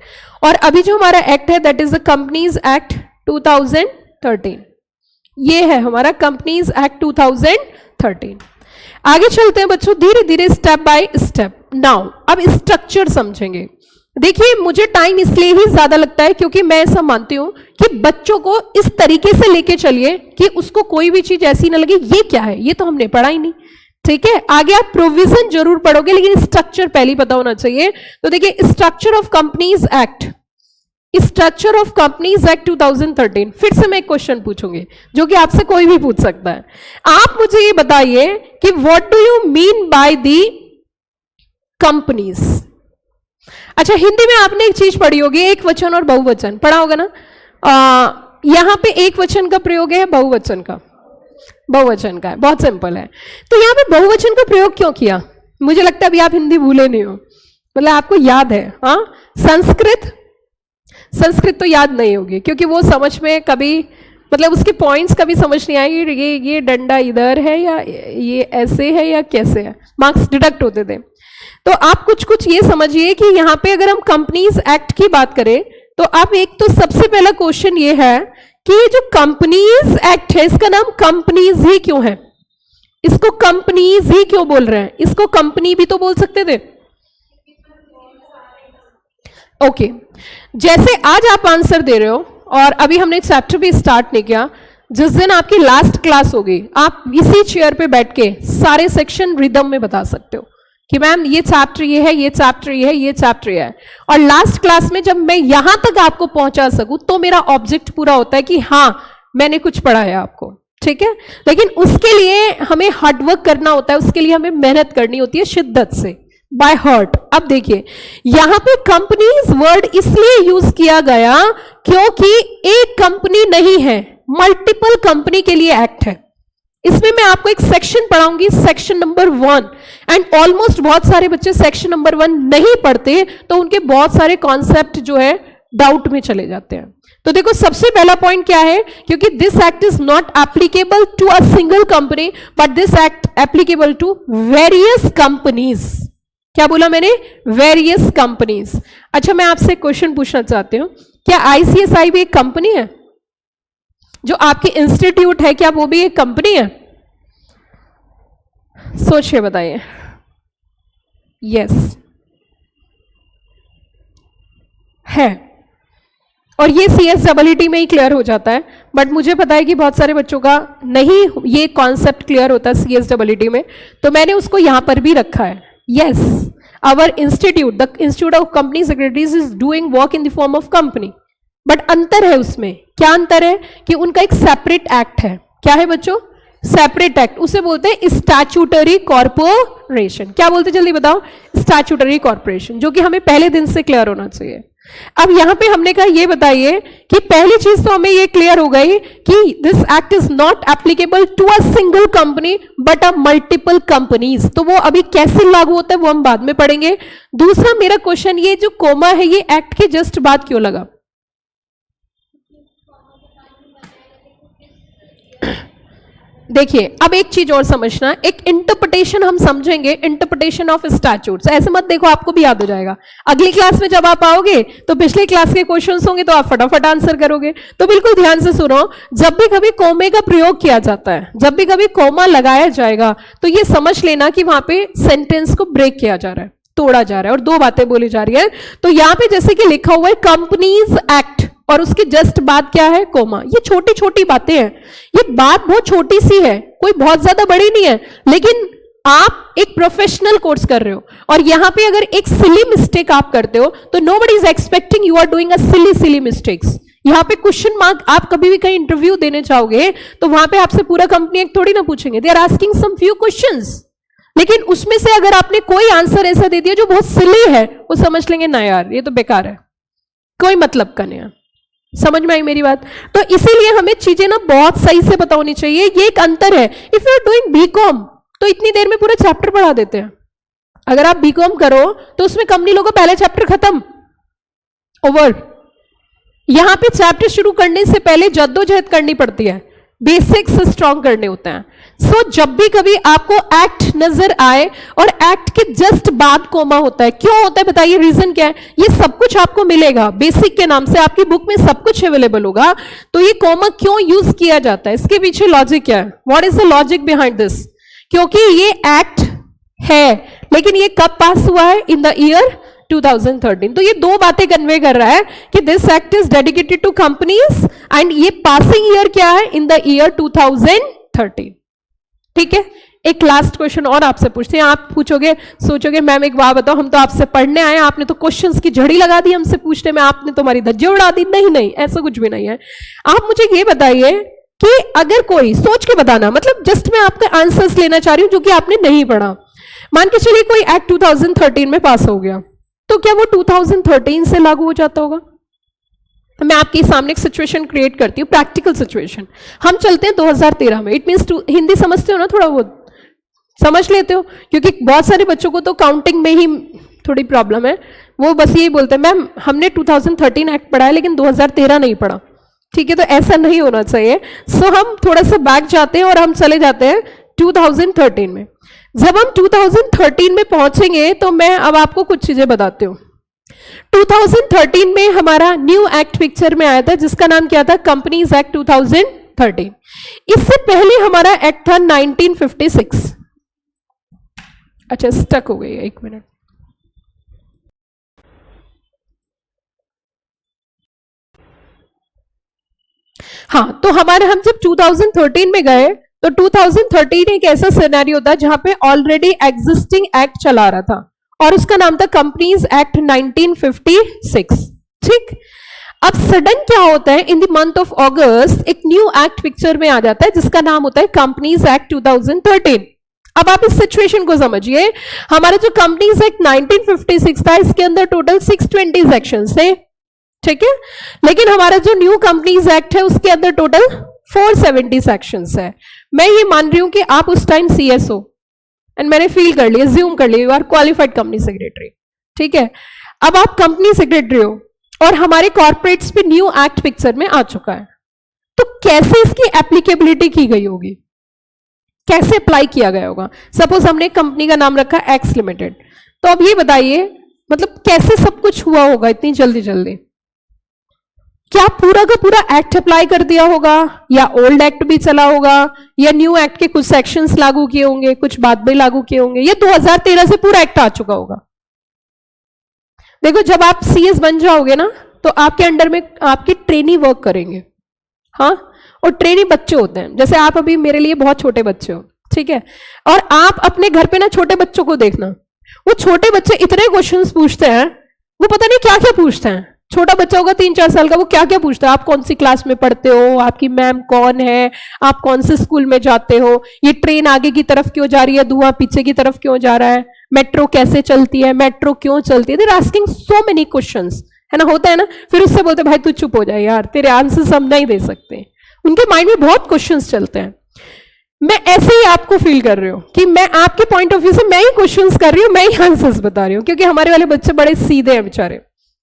और अभी जो हमारा एक्ट है that is the companies act 2013। ये है हमारा कंपनीज एक्ट 2013। आगे चलते हैं बच्चों धीरे धीरे, स्टेप बाय स्टेप। नाउ अब स्ट्रक्चर समझेंगे। देखिए, मुझे टाइम इसलिए ही ज्यादा लगता है क्योंकि मैं ऐसा मानती हूं कि बच्चों को इस तरीके से लेके चलिए कि उसको कोई भी चीज ऐसी ना लगे ये क्या है, ये तो हमने पढ़ा ही नहीं। ठीक है, आगे आप प्रोविजन जरूर पढ़ोगे, लेकिन स्ट्रक्चर पहले पता होना चाहिए। तो देखिए, structure of companies act, structure of companies act 2013। फिर से मैं एक क्वेश्चन पूछूंगी जो कि आपसे कोई भी पूछ सकता है। आप मुझे ये बताइए कि what do you mean by the companies? अच्छा, हिंदी में आपने एक चीज पढ़ी होगी, एक वचन और बहुवचन पढ़ा होगा ना। यहां पे एक वचन का प्रयोग है, बहुवचन का, बहुवचन का है, बहुत सिंपल है। तो यहां पे बहुवचन का प्रयोग क्यों किया? मुझे लगता है अभी आप हिंदी भूले नहीं हो, मतलब आपको याद है। हाँ, संस्कृत तो याद नहीं होगी क्योंकि वो समझ में कभी, मतलब उसके पॉइंट्स कभी समझ नहीं आएगी, ये डंडा इधर है या ये ऐसे है या कैसे है, मार्क्स डिडक्ट होते थे। तो आप कुछ कुछ ये समझिए कि यहाँ पे अगर हम कंपनीज एक्ट की बात करें तो आप एक तो सबसे पहला क्वेश्चन ये है कि ये जो कंपनीज एक्ट है इसका नाम कंपनीज ही क्यों है? इसको कंपनीज ही क्यों बोल रहे हैं? इसको कंपनी भी तो बोल सकते थे। ओके, जैसे आज आप आंसर दे रहे हो और अभी हमने चैप्टर भी स्टार्ट नहीं किया, जिस दिन आपकी लास्ट क्लास होगी आप इसी चेयर पे बैठ के सारे सेक्शन रिदम में बता सकते हो कि मैम ये चैप्टर ये है, ये चैप्टर ये है, ये चैप्टर ये है। और लास्ट क्लास में जब मैं यहां तक आपको पहुंचा सकूं तो मेरा ऑब्जेक्ट पूरा होता है कि हाँ मैंने कुछ पढ़ाया आपको। ठीक है, लेकिन उसके लिए हमें हार्डवर्क करना होता है, उसके लिए हमें मेहनत करनी होती है शिद्दत से, बाय हार्ट। अब देखिए, यहां पे कंपनीज वर्ड इसलिए यूज किया गया क्योंकि एक कंपनी नहीं है, मल्टीपल कंपनी के लिए एक्ट है। इसमें मैं आपको एक सेक्शन पढ़ाऊंगी, सेक्शन नंबर 1, एंड ऑलमोस्ट बहुत सारे बच्चे सेक्शन नंबर 1 नहीं पढ़ते तो उनके बहुत सारे कॉन्सेप्ट जो है डाउट में चले जाते हैं। तो देखो, सबसे पहला पॉइंट क्या है, क्योंकि this act is not applicable to a single company but this act applicable to various companies. क्या बोला मैंने? Various companies. अच्छा, मैं आपसे एक क्वेश्चन पूछना चाहती हूं, क्या ICSI भी एक कंपनी है? जो आपकी इंस्टीट्यूट है क्या वो भी एक कंपनी है? सोचिए, बताइए। यस है, और ये CSEET में ही क्लियर हो जाता है। बट मुझे पता है कि बहुत सारे बच्चों का नहीं ये कॉन्सेप्ट क्लियर होता है CSEET में, तो मैंने उसको यहां पर भी रखा है। Yes, our institute, the institute of company secretaries is doing work in the form of company. But अंतर है उसमें, क्या अंतर है कि उनका एक सेपरेट एक्ट है। क्या है बच्चों? सेपरेट एक्ट, उसे बोलते हैं स्टैट्यूटरी कॉर्पोरेशन। क्या बोलते, जल्दी बताओ? स्टैट्यूटरी कॉर्पोरेशन, जो कि हमें पहले दिन से क्लियर होना चाहिए। अब यहां पे हमने कहा ये बताइए कि पहली चीज तो हमें ये क्लियर हो गई कि this act is not applicable to a single company but a multiple companies. तो वो अभी कैसे लागू होता है वो हम बाद में पढ़ेंगे। दूसरा मेरा क्वेश्चन, ये जो कोमा है ये एक्ट के जस्ट बाद क्यों लगा? देखिए अब एक चीज और समझना, एक इंटरप्रिटेशन हम समझेंगे, इंटरप्रिटेशन ऑफ स्टैट्यूट्स। ऐसे मत देखो आपको भी याद हो जाएगा, अगली क्लास में जब आप आओगे तो पिछले क्लास के क्वेश्चंस होंगे तो आप फटाफट आंसर करोगे। तो बिल्कुल ध्यान से सुनो, जब भी कभी कोमे का प्रयोग किया जाता है, जब भी कभी कोमा लगाया जाएगा तो ये समझ लेना कि वहां पे सेंटेंस को ब्रेक किया जा रहा है, तोड़ा जा रहा है और दो बातें बोली जा रही है। तो यहां पे जैसे कि लिखा हुआ है कंपनीज एक्ट और उसके जस्ट बाद क्या है? कोमा। ये छोटी छोटी बातें हैं, ये बात बहुत छोटी सी है, कोई बहुत ज्यादा बड़ी नहीं है, लेकिन आप एक प्रोफेशनल कोर्स कर रहे हो और यहां पे अगर एक सिली मिस्टेक आप करते हो तो nobody is expecting you are doing a silly mistakes. यहां पे क्वेश्चन मार्क, आप कभी भी कहीं इंटरव्यू देने जाओगे तो वहां पे आपसे पूरा कंपनी एक थोड़ी ना पूछेंगे, they are asking some few questions, लेकिन उसमें से अगर आपने कोई आंसर ऐसा दे दिया जो बहुत सिली है, वो समझ लेंगे ना यार ये तो बेकार है, कोई मतलब का नहीं है। समझ में आई मेरी बात? तो इसीलिए हमें चीजें ना बहुत सही से पता होनी चाहिए। ये एक अंतर है। If you are doing BCom तो इतनी देर में पूरा चैप्टर पढ़ा देते हैं, अगर आप बीकॉम करो तो उसमें कंपनी लोगों पहले चैप्टर खत्म, ओवर। यहां पे चैप्टर शुरू करने से पहले जद्दोजहद करनी पड़ती है, बेसिक्स स्ट्रॉन्ग करने होते हैं। सो जब भी कभी आपको एक्ट नजर आए और एक्ट के जस्ट बाद कोमा होता है, क्यों होता है बताइए, रीजन क्या है? ये सब कुछ आपको मिलेगा बेसिक के नाम से, आपकी बुक में सब कुछ अवेलेबल होगा। तो ये कोमा क्यों यूज किया जाता है, इसके पीछे लॉजिक क्या है? What is the logic behind this? क्योंकि ये एक्ट है, लेकिन ये कब पास हुआ है? In the year 2013। तो ये दो बातें कन्वे कर रहा है कि this act is dedicated to companies and ये पासिंग ईयर क्या है? In the year 2013। ठीक है, एक लास्ट क्वेश्चन और आपसे पूछते हैं। आप पूछोगे, सोचोगे मैम एक बात बताओ, हम तो आपसे पढ़ने आए, आपने तो क्वेश्चंस की झड़ी लगा दी हमसे पूछने में, आपने तो हमारी धज्जी उड़ा दी। नहीं नहीं, ऐसा कुछ भी नहीं है। आप मुझे ये बताइए कि अगर कोई, सोच के बताना, मतलब जस्ट मैं आपके आंसर्स लेना चाह रही हूं जो कि आपने नहीं पढ़ा। मान के चलिए कोई एक्ट 2013 में पास हो गया, तो क्या वो 2013 से लागू हो जाता होगा? मैं आपके सामने एक सिचुएशन क्रिएट करती हूँ, प्रैक्टिकल सिचुएशन। हम चलते हैं 2013 में। इट मीन्स हिंदी समझते हो ना, थोड़ा बहुत समझ लेते हो, क्योंकि बहुत सारे बच्चों को तो काउंटिंग में ही थोड़ी प्रॉब्लम है, वो बस यही बोलते हैं मैम हमने 2013 एक्ट पढ़ा है लेकिन 2013 नहीं पढ़ा। ठीक है, तो ऐसा नहीं होना चाहिए। सो हम थोड़ा सा बैक जाते हैं और हम चले जाते हैं 2013 में। जब हम 2013 में पहुंचेंगे तो मैं अब आपको कुछ चीजें बताती हूँ। 2013 में हमारा न्यू एक्ट पिक्चर में आया था जिसका नाम क्या था? Companies act 2013। इससे पहले हमारा एक्ट था 1956। अच्छा स्टक हो गई है, एक मिनट। हाँ, तो हमारे हम जब 2013 में गए तो 2013 एक ऐसा सिनेरियो था जहां पे ऑलरेडी एग्जिस्टिंग एक्ट चला रहा था और उसका नाम था कंपनीज एक्ट 1956। ठीक, अब सडन क्या होता है, इन द मंथ ऑफ अगस्त एक न्यू एक्ट पिक्चर में आ जाता है जिसका नाम होता है कंपनीज एक्ट 2013। अब आप इस सिचुएशन को समझिए, हमारा जो कंपनीज एक्ट 1956 था इसके अंदर टोटल 620 सेक्शंस थे। ठीक है, लेकिन हमारा जो न्यू कंपनीज एक्ट है उसके अंदर टोटल 470 सेक्शंस है। मैं ये मान रही हूं कि आप उस टाइम सीएस हो एंड मैंने फील कर लिया, ज्यूम कर लिया, you are qualified company secretary. ठीक है, अब आप कंपनी सेक्रेटरी हो और हमारे कॉर्पोरेट्स पे न्यू एक्ट पिक्चर में आ चुका है, तो कैसे इसकी एप्लीकेबिलिटी की गई होगी, कैसे अप्लाई किया गया होगा? सपोज हमने कंपनी का नाम रखा एक्स लिमिटेड, तो अब ये बताइए मतलब कैसे सब कुछ हुआ होगा इतनी जल्दी जल्दी? क्या पूरा का पूरा एक्ट अप्लाई कर दिया होगा या ओल्ड एक्ट भी चला होगा या न्यू एक्ट के कुछ सेक्शंस लागू किए होंगे, कुछ बाद में लागू किए होंगे, या 2013 से पूरा एक्ट आ चुका होगा? देखो जब आप सीएस बन जाओगे ना तो आपके अंडर में आपके ट्रेनी वर्क करेंगे। हाँ, और ट्रेनी बच्चे होते हैं, जैसे आप अभी मेरे लिए बहुत छोटे बच्चे हो। ठीक है, और आप अपने घर पे ना छोटे बच्चों को देखना, वो छोटे बच्चे इतने क्वेश्चंस पूछते हैं, वो पता नहीं क्या क्या पूछते हैं। छोटा बच्चा होगा 3-4 साल का, वो क्या क्या पूछता है, आप कौन सी क्लास में पढ़ते हो, आपकी मैम कौन है, आप कौन से स्कूल में जाते हो, ये ट्रेन आगे की तरफ क्यों जा रही है, धुआं पीछे की तरफ क्यों जा रहा है, मेट्रो कैसे चलती है, मेट्रो क्यों चलती है। They are asking so many questions है ना, होता है ना, फिर उससे बोलते भाई तू चुप हो जाए यार, तेरे आंसर्स हम नहीं दे सकते। उनके माइंड में बहुत क्वेश्चंस चलते हैं। मैं ऐसे ही आपको फील कर रही हूं कि मैं आपके पॉइंट ऑफ व्यू से मैं ही क्वेश्चंस कर रही हूं, मैं ही आंसर्स बता रही हूं, क्योंकि हमारे वाले बच्चे बड़े सीधे हैं बेचारे।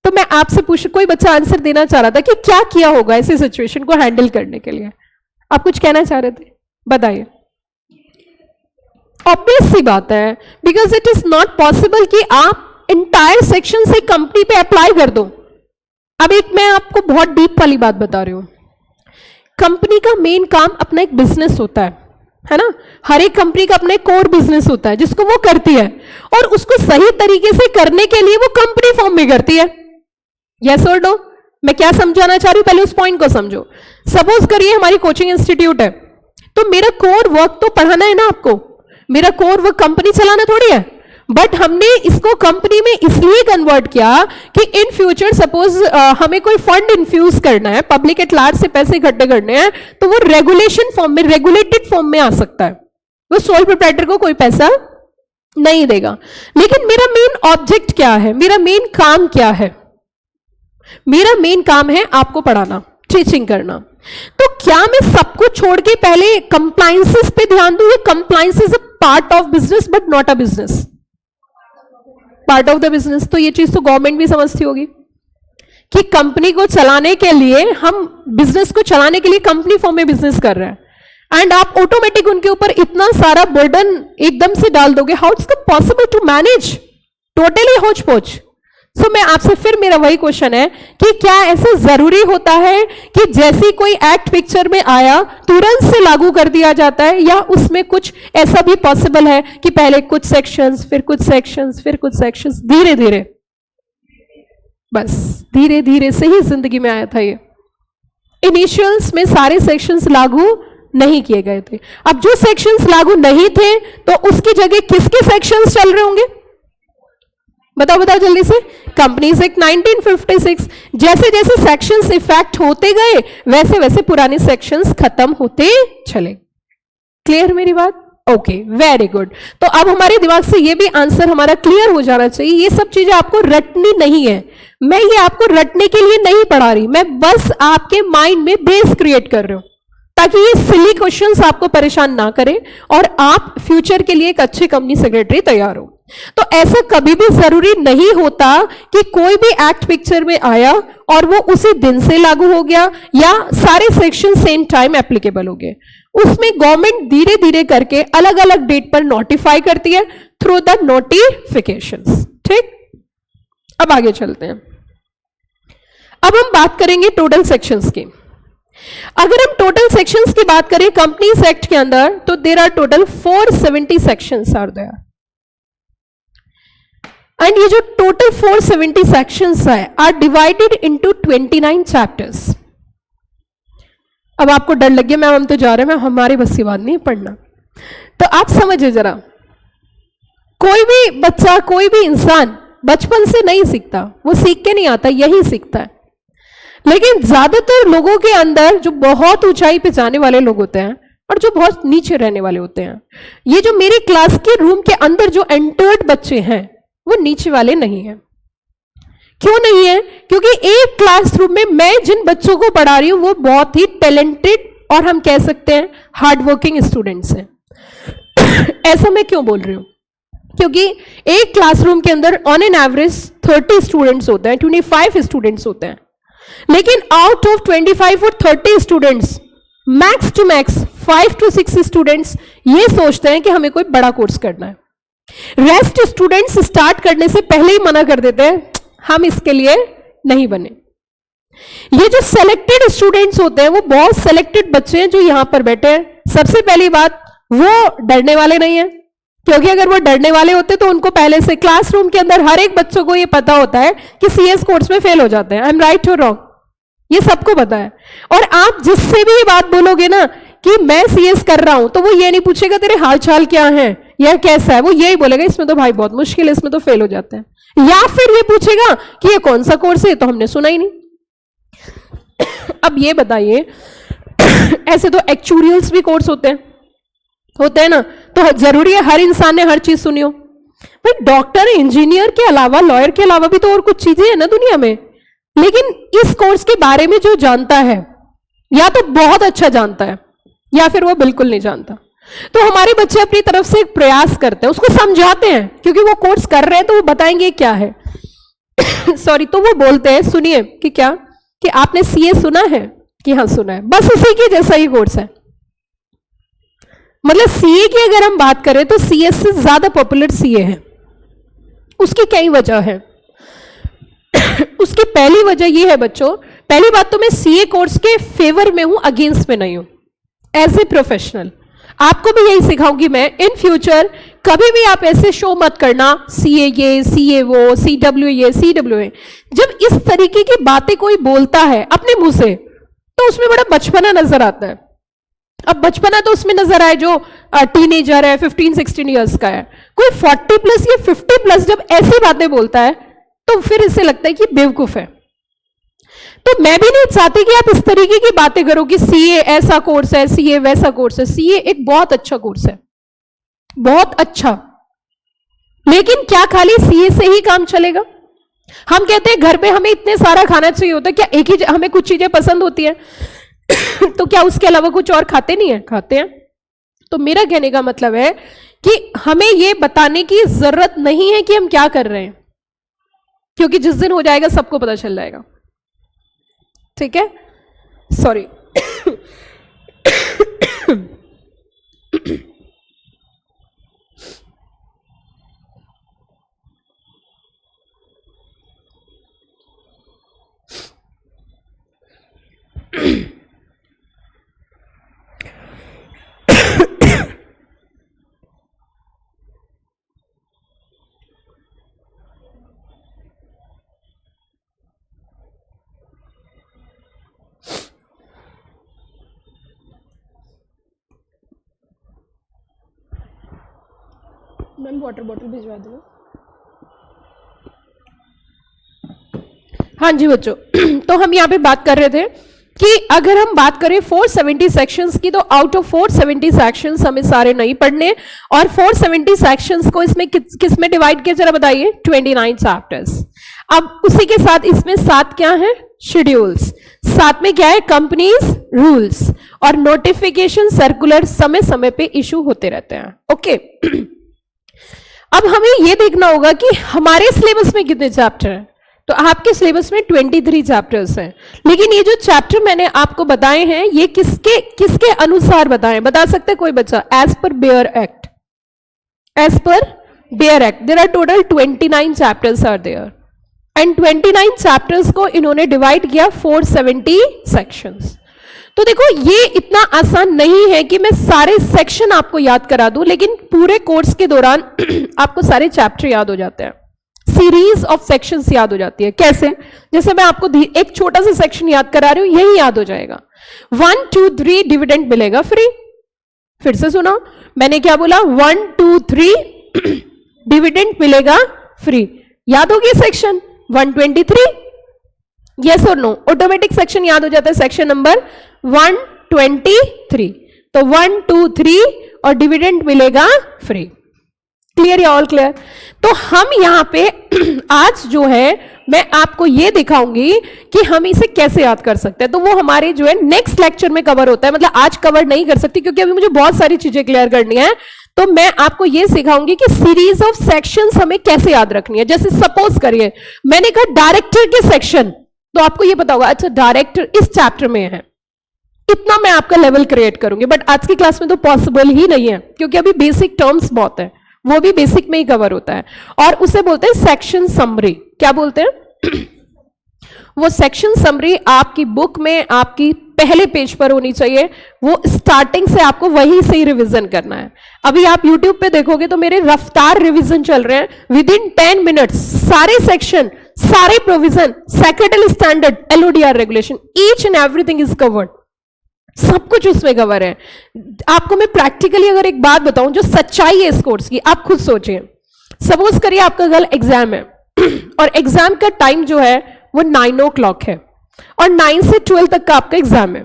तो मैं आपसे पूछ, कोई बच्चा आंसर देना चाह रहा था कि क्या किया होगा ऐसी सिचुएशन को हैंडल करने के लिए, आप कुछ कहना चाह रहे थे, बताइए। ऑब्वियस सी बात है, because it is not possible कि आप इंटायर सेक्शन से कंपनी पे अप्लाई कर दो। अब एक मैं आपको बहुत डीप वाली बात बता रही हूं। कंपनी का मेन काम अपना एक बिजनेस होता है ना, हर एक कंपनी का अपना एक कोर बिजनेस होता है जिसको वो करती है, और उसको सही तरीके से करने के लिए वो कंपनी फॉर्म में करती है। यस और नो? मैं क्या समझाना चाह रही हूं, पहले उस पॉइंट को समझो। सपोज करिए हमारी कोचिंग इंस्टीट्यूट है, तो मेरा कोर वर्क तो पढ़ाना है ना आपको, मेरा कोर वर्क कंपनी चलाना थोड़ी है। बट हमने इसको कंपनी में इसलिए कन्वर्ट किया कि इन फ्यूचर सपोज हमें कोई फंड इन्फ्यूज करना है, पब्लिक एट लार्ज से पैसे इकट्ठे करने हैं, तो वो रेगुलेशन फॉर्म में, रेगुलेटेड फॉर्म में आ सकता है। वो सोल प्रोप्राइटर को कोई पैसा नहीं देगा। लेकिन मेरा मेन ऑब्जेक्ट क्या है, मेरा मेन काम क्या है? मेरा मेन काम है आपको पढ़ाना, टीचिंग करना। तो क्या मैं सबको छोड़ के पहले कंप्लायंसेस पे ध्यान दूं? Compliance is a part of business but not a business, part of the business. तो ये चीज तो गवर्नमेंट भी समझती होगी कि कंपनी को चलाने के लिए, हम बिजनेस को चलाने के लिए कंपनी फॉर्म में बिजनेस कर रहे हैं, एंड आप ऑटोमेटिक उनके ऊपर इतना सारा बर्डन एकदम से डाल दोगे। How it's possible to manage? Totally hotchpotch. सो मैं आपसे फिर, मेरा वही क्वेश्चन है कि क्या ऐसा जरूरी होता है कि जैसे कोई एक्ट पिक्चर में आया तुरंत से लागू कर दिया जाता है, या उसमें कुछ ऐसा भी पॉसिबल है कि पहले कुछ सेक्शंस, फिर कुछ सेक्शंस, फिर कुछ सेक्शंस, धीरे धीरे, बस धीरे धीरे से ही जिंदगी में आया था ये। इनिशियल्स में सारे सेक्शंस लागू नहीं किए गए थे। अब जो सेक्शंस लागू नहीं थे तो उसकी जगह किसके सेक्शंस चल रहे होंगे? बताओ बताओ जल्दी से। Companies act 1956। जैसे जैसे सेक्शंस इफेक्ट होते गए वैसे वैसे पुराने सेक्शंस खत्म होते चले। क्लियर मेरी बात? Okay, very good. तो अब हमारे दिमाग से ये भी आंसर हमारा क्लियर हो जाना चाहिए। ये सब चीजें आपको रटनी नहीं है, मैं ये आपको रटने के लिए नहीं पढ़ा रही, मैं बस आपके माइंड में बेस क्रिएट कर रही हूं ताकि ये सिली क्वेश्चंस आपको परेशान ना करें और आप फ्यूचर के लिए एक अच्छी कंपनी सेक्रेटरी तैयार हो। तो ऐसा कभी भी जरूरी नहीं होता कि कोई भी एक्ट पिक्चर में आया और वो उसी दिन से लागू हो गया या सारे सेक्शन सेम टाइम एप्लीकेबल हो गए। उसमें गवर्नमेंट धीरे धीरे करके अलग अलग डेट पर नोटिफाई करती है थ्रू द नोटिफिकेशंस। ठीक, अब आगे चलते हैं। अब हम बात करेंगे टोटल सेक्शंस की। अगर हम टोटल सेक्शंस की बात करें कंपनीज एक्ट के अंदर, तो there are total 470 sections are there. And ये जो टोटल 470 सेक्शंस है आर डिवाइडेड इनटू 29 चैप्टर्स। अब आपको डर लग गया, मैम हम तो जा रहे हैं, मैम हमारे बस की बात नहीं पढ़ना। तो आप समझिए जरा, कोई भी बच्चा, कोई भी इंसान बचपन से नहीं सीखता, वो सीख के नहीं आता, यही सीखता है। लेकिन ज्यादातर लोगों के अंदर जो बहुत ऊंचाई पे जाने वाले लोग होते हैं और जो बहुत नीचे रहने वाले होते हैं, ये जो मेरी क्लास के रूम के अंदर जो एंटर्ड बच्चे हैं वो नीचे वाले नहीं हैं। क्यों नहीं है? क्योंकि एक क्लासरूम में मैं जिन बच्चों को पढ़ा रही हूं वो बहुत ही टैलेंटेड और हम कह सकते हैं हार्ड वर्किंग स्टूडेंट्स हैं। ऐसा मैं क्यों बोल रही हूं? क्योंकि एक क्लासरूम के अंदर ऑन एन एवरेज 30 स्टूडेंट्स होते हैं, 25 स्टूडेंट्स होते हैं, लेकिन आउट ऑफ 25 और 30 students max to max 5 to 6 students ये सोचते हैं कि हमें कोई बड़ा कोर्स करना है। रेस्ट स्टूडेंट्स स्टार्ट करने से पहले ही मना कर देते हैं, हम इसके लिए नहीं बने। ये जो सेलेक्टेड स्टूडेंट्स होते हैं वो बहुत सेलेक्टेड बच्चे हैं जो यहां पर बैठे हैं। सबसे पहली बात, वो डरने वाले नहीं है, क्योंकि अगर वो डरने वाले होते तो उनको पहले से क्लासरूम के अंदर हर एक बच्चों को ये पता होता है कि सीएस कोर्स में फेल हो जाते हैं। आई एम राइट और रॉन्ग? ये सबको पता है। और आप जिससे भी ये बात बोलोगे ना कि मैं सीएस कर रहा हूं, तो वो ये नहीं पूछेगा तेरे हाल चाल क्या है, यह कैसा है, वो यही बोलेगा इसमें तो भाई बहुत मुश्किल है, इसमें तो फेल हो जाते हैं। या फिर ये पूछेगा कि ये कौन सा कोर्स है, तो हमने सुना ही नहीं। अब ये बताइए, ऐसे तो एक्चुरियल्स भी कोर्स होते हैं ना, तो जरूरी है हर इंसान ने हर चीज सुनी हो? भाई डॉक्टर, इंजीनियर के अलावा, लॉयर के अलावा भी तो और कुछ चीजें हैं ना दुनिया में। लेकिन इस कोर्स के बारे में जो जानता है या तो बहुत अच्छा जानता है या फिर वो बिल्कुल नहीं जानता। तो हमारे बच्चे अपनी तरफ से एक प्रयास करते हैं, उसको समझाते हैं, क्योंकि वो कोर्स कर रहे हैं तो वो बताएंगे क्या है। सॉरी, तो वो बोलते हैं, सुनिए कि क्या, कि आपने सीए सुना है? कि हाँ सुना है। बस उसी के जैसा ही कोर्स है। मतलब सीए की अगर हम बात करें तो सीए से ज्यादा पॉपुलर सीए है। उसकी कई वजह है। उसकी पहली वजह यह है बच्चों, पहली बात तो मैं सीए कोर्स के फेवर में हूं, अगेंस्ट में नहीं हूं। एज ए प्रोफेशनल आपको भी यही सिखाऊंगी मैं, इन फ्यूचर कभी भी आप ऐसे शो मत करना सीए ये, सीए वो, सीडब्ल्यू ये, सीडब्ल्यू ए। जब इस तरीके की बातें कोई बोलता है अपने मुंह से तो उसमें बड़ा बचपना नजर आता है। अब बचपना तो उसमें नजर आए जो टीनेजर है, 15-16 इयर्स का है। कोई 40 प्लस या 50 प्लस जब ऐसी बातें बोलता है तो फिर इससे लगता है कि बेवकूफ है। तो मैं भी नहीं चाहती कि आप इस तरीके की बातें करो कि सीए ऐसा कोर्स है, सीए वैसा कोर्स है। सीए एक बहुत अच्छा कोर्स है, बहुत अच्छा। लेकिन क्या खाली सीए से ही काम चलेगा? हम कहते हैं घर पे हमें इतने सारा खाना चाहिए होता है, क्या एक ही हमें कुछ चीजें पसंद होती है तो क्या उसके अलावा कुछ और खाते नहीं है? खाते हैं। तो मेरा कहने का मतलब है कि हमें यह बताने की जरूरत नहीं है कि हम क्या कर रहे हैं, क्योंकि जिस दिन हो जाएगा सबको पता चल जाएगा। ठीक है, सॉरी। मैम वाटर बॉटल भिजवा दो। हाँ जी बच्चों, तो हम यहाँ पे बात कर रहे थे कि अगर हम बात करें 470 सेक्शंस की, तो आउट ऑफ 470 सेक्शंस हमें सारे नहीं पढ़ने, और 470 सेक्शंस को इसमें किस में डिवाइड किया जरा बताइए? 29 चैप्टर्स। अब उसी के साथ इसमें 7 क्या है? शेड्यूल्स। साथ में क्या है? कंपनीज रूल्स और नोटिफिकेशन सर्कुलर समय समय पे इशू होते रहते हैं। ओके, अब हमें यह देखना होगा कि हमारे सिलेबस में कितने चैप्टर हैं। तो आपके सिलेबस में 23 चैप्टर्स हैं, लेकिन ये जो चैप्टर मैंने आपको बताए हैं ये किसके अनुसार बताए? बता सकते हैं कोई बच्चा? As per bare act. As per bare act there are total 29 chapters are there, and 29 chapters को इन्होंने डिवाइड किया 470 सेक्शंस। तो देखो ये इतना आसान नहीं है कि मैं सारे सेक्शन आपको याद करा दूं, लेकिन पूरे कोर्स के दौरान आपको सारे चैप्टर याद हो जाते हैं, सीरीज ऑफ सेक्शंस याद हो जाती है। कैसे? जैसे मैं आपको एक छोटा सा सेक्शन याद करा रही हूं, यही याद हो जाएगा। 1 2 3 डिविडेंड मिलेगा फ्री। फिर से सुनो, मैंने क्या बोला? 1 2 3 डिविडेंड मिलेगा फ्री। याद हो गया सेक्शन 123? यस और नो? ऑटोमेटिक सेक्शन याद हो जाता है, सेक्शन नंबर 123। तो 1 2 3 और डिविडेंड मिलेगा फ्री। क्लियर या ऑल क्लियर? तो हम यहां पे आज जो है मैं आपको ये दिखाऊंगी कि हम इसे कैसे याद कर सकते हैं। तो वो हमारे जो है नेक्स्ट लेक्चर में कवर होता है, मतलब आज कवर नहीं कर सकती क्योंकि अभी मुझे बहुत सारी चीजें क्लियर करनी है। तो मैं आपको ये सिखाऊंगी कि सीरीज ऑफ सेक्शंस हमें कैसे याद रखनी है। जैसे सपोज करिए मैंने कहा डायरेक्टर के सेक्शन, तो आपको ये पता होगा अच्छा डायरेक्टर इस चैप्टर में है, इतना मैं आपका लेवल क्रिएट करूंगी। बट आज की क्लास में तो पॉसिबल ही नहीं है, क्योंकि अभी बेसिक टर्म्स बहुत है, वो भी बेसिक में ही कवर होता है। और उसे बोलते हैं सेक्शन समरी। क्या बोलते हैं? वो सेक्शन समरी आपकी बुक में आपकी पहले पेज पर होनी चाहिए। वो स्टार्टिंग से आपको वहीं से ही रिवीजन करना है। अभी आप YouTube पे देखोगे तो मेरे रफ्तार रिवीजन चल रहे हैं, विद इन 10 मिनट्स सारे सेक्शन, सारे provision, secretary standard, LODR regulation, each and everything is covered. सब कुछ उसमें कवर है। आपको मैं प्रैक्टिकली अगर एक बात बताऊं जो सच्चाई है इस कोर्स की, आप खुद सोचिए। सपोज करिए आपका कल एग्जाम है और एग्जाम का टाइम जो है वो 9 o'clock है और 9 से 12 तक का आपका एग्जाम है।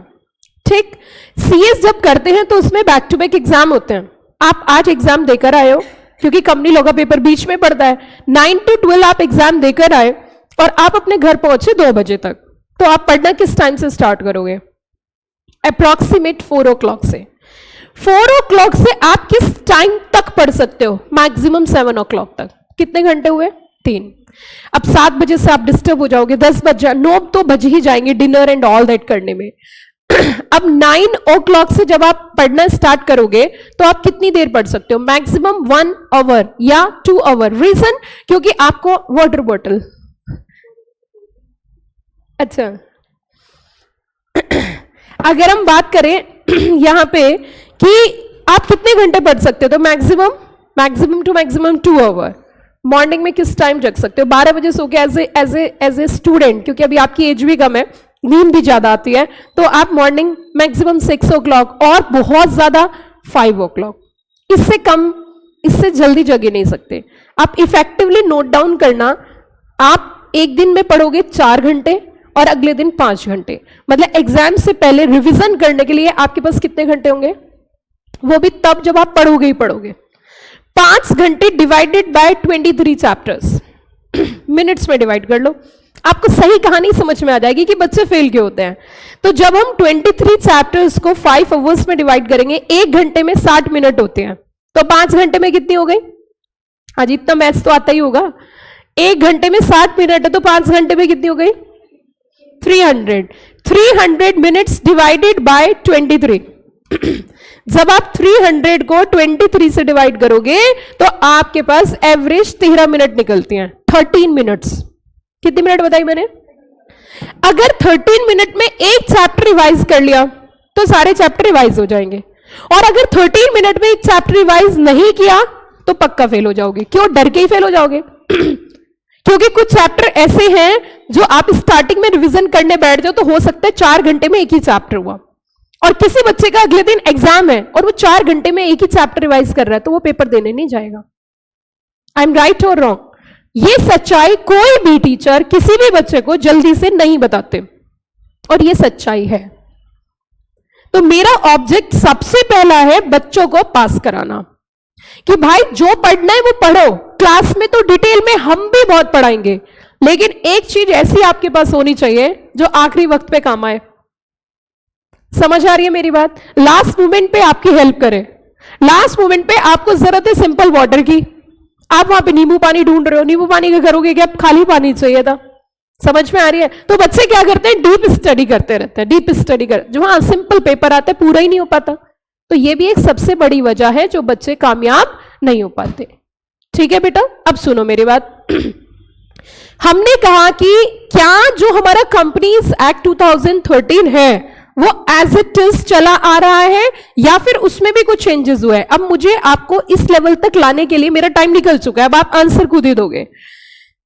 ठीक, CS जब करते हैं तो उसमें बैक टू बैक एग्जाम होते हैं। आप आज एग्जाम देकर आए हो क्योंकि कंपनी लॉ का पेपर बीच में पड़ता है, 9 to 12 आप एग्जाम देकर आए। और आप अपने घर पहुंचे 2 बजे तक, तो आप पढ़ना किस टाइम से स्टार्ट करोगे? अप्रॉक्सीमेट 4 o'clock से। 4 o'clock से आप किस टाइम तक पढ़ सकते हो? मैक्सिमम 7 o'clock तक। कितने घंटे हुए? 3। अब 7 बजे से आप डिस्टर्ब हो जाओगे, 10 बज जा, 9 तो बज ही जाएंगे डिनर एंड ऑल दैट करने में। अब 9 o'clock से जब आप पढ़ना स्टार्ट करोगे तो आप कितनी देर पढ़ सकते हो? मैक्सिमम 1 hour या 2 hour। रीजन, क्योंकि आपको वाटर बॉटल, अच्छा अगर हम बात करें यहां पे कि आप कितने घंटे पढ़ सकते हो, तो maximum to maximum 2 hour। Morning में किस टाइम जग सकते हो? 12 बजे सो के एज ए स्टूडेंट, क्योंकि अभी आपकी एज भी कम है, नींद भी ज्यादा आती है, तो आप मॉर्निंग मैक्सिमम 6 o'clock और बहुत ज्यादा 5 o'clock। इससे कम, इससे जल्दी जग ही नहीं सकते। आप इफेक्टिवली नोट डाउन करना, आप एक दिन में पढ़ोगे 4 घंटे और अगले दिन 5 घंटे, मतलब एग्जाम से पहले रिवीजन करने के लिए आपके पास कितने घंटे होंगे? वो भी तब जब आप पढ़ोगे ही पढ़ोगे। 5 घंटे डिवाइडेड बाय 23 चैप्टर्स, मिनट्स में डिवाइड कर लो, आपको सही कहानी समझ में आ जाएगी कि बच्चे फेल क्यों होते हैं। तो जब हम 23 चैप्टर्स को 5 hours में डिवाइड करेंगे, 1 घंटे में 60 मिनट होते हैं, तो 5 घंटे में कितनी हो गई? आज इतना मैथ्स तो आता ही होगा। 1 घंटे में 60 मिनट है, तो 5 घंटे में कितनी हो गई? 300 मिनट्स डिवाइडेड बाय 23। जब आप 300 को 23 से डिवाइड करोगे तो आपके पास एवरेज 13 मिनट निकलती हैं। 13 मिनट्स, कितनी मिनट बताई मैंने? अगर 13 मिनट में एक चैप्टर रिवाइज कर लिया तो सारे चैप्टर रिवाइज हो जाएंगे, और अगर 13 मिनट में एक चैप्टर रिवाइज नहीं किया तो पक्का फेल हो जाओगे। क्यों? डर के ही फेल हो जाओगे क्योंकि कुछ चैप्टर ऐसे हैं जो आप स्टार्टिंग में रिवीजन करने बैठ जाओ तो हो सकता है 4 घंटे में एक ही चैप्टर हुआ, और किसी बच्चे का अगले दिन एग्जाम है और वो 4 घंटे में एक ही चैप्टर रिवाइज कर रहा है, तो वो पेपर देने नहीं जाएगा। आई एम राइट और रॉन्ग? ये सच्चाई कोई भी टीचर किसी भी बच्चे को जल्दी से नहीं बताते, और ये सच्चाई है। तो मेरा ऑब्जेक्ट सबसे पहला है बच्चों को पास कराना, कि भाई जो पढ़ना है वो पढ़ो। क्लास में तो डिटेल में हम भी बहुत पढ़ाएंगे, लेकिन एक चीज ऐसी आपके पास होनी चाहिए जो आखिरी वक्त पे काम आए। समझ आ रही है मेरी बात? लास्ट मोमेंट पे आपकी हेल्प करे। लास्ट मोमेंट पे आपको जरूरत है सिंपल वाटर की, आप वहां पे नींबू पानी ढूंढ रहे हो, नींबू पानी का करोगे क्या? खाली पानी चाहिए था। समझ में आ रही है? तो बच्चे क्या करते हैं? डीप स्टडी करते रहते हैं, डीप स्टडी कर, जो वहां सिंपल पेपर आते हैं पूरा ही नहीं हो पाता। तो ये भी एक सबसे बड़ी वजह है जो बच्चे कामयाब नहीं हो पाते। ठीक है बेटा, अब सुनो मेरी बात। हमने कहा कि क्या जो हमारा कंपनीज एक्ट 2013 है वो एज इट इज चला आ रहा है या फिर उसमें भी कुछ चेंजेस हुए हैं? अब मुझे आपको इस लेवल तक लाने के लिए मेरा टाइम निकल चुका है, अब आप आंसर खुद ही दोगे।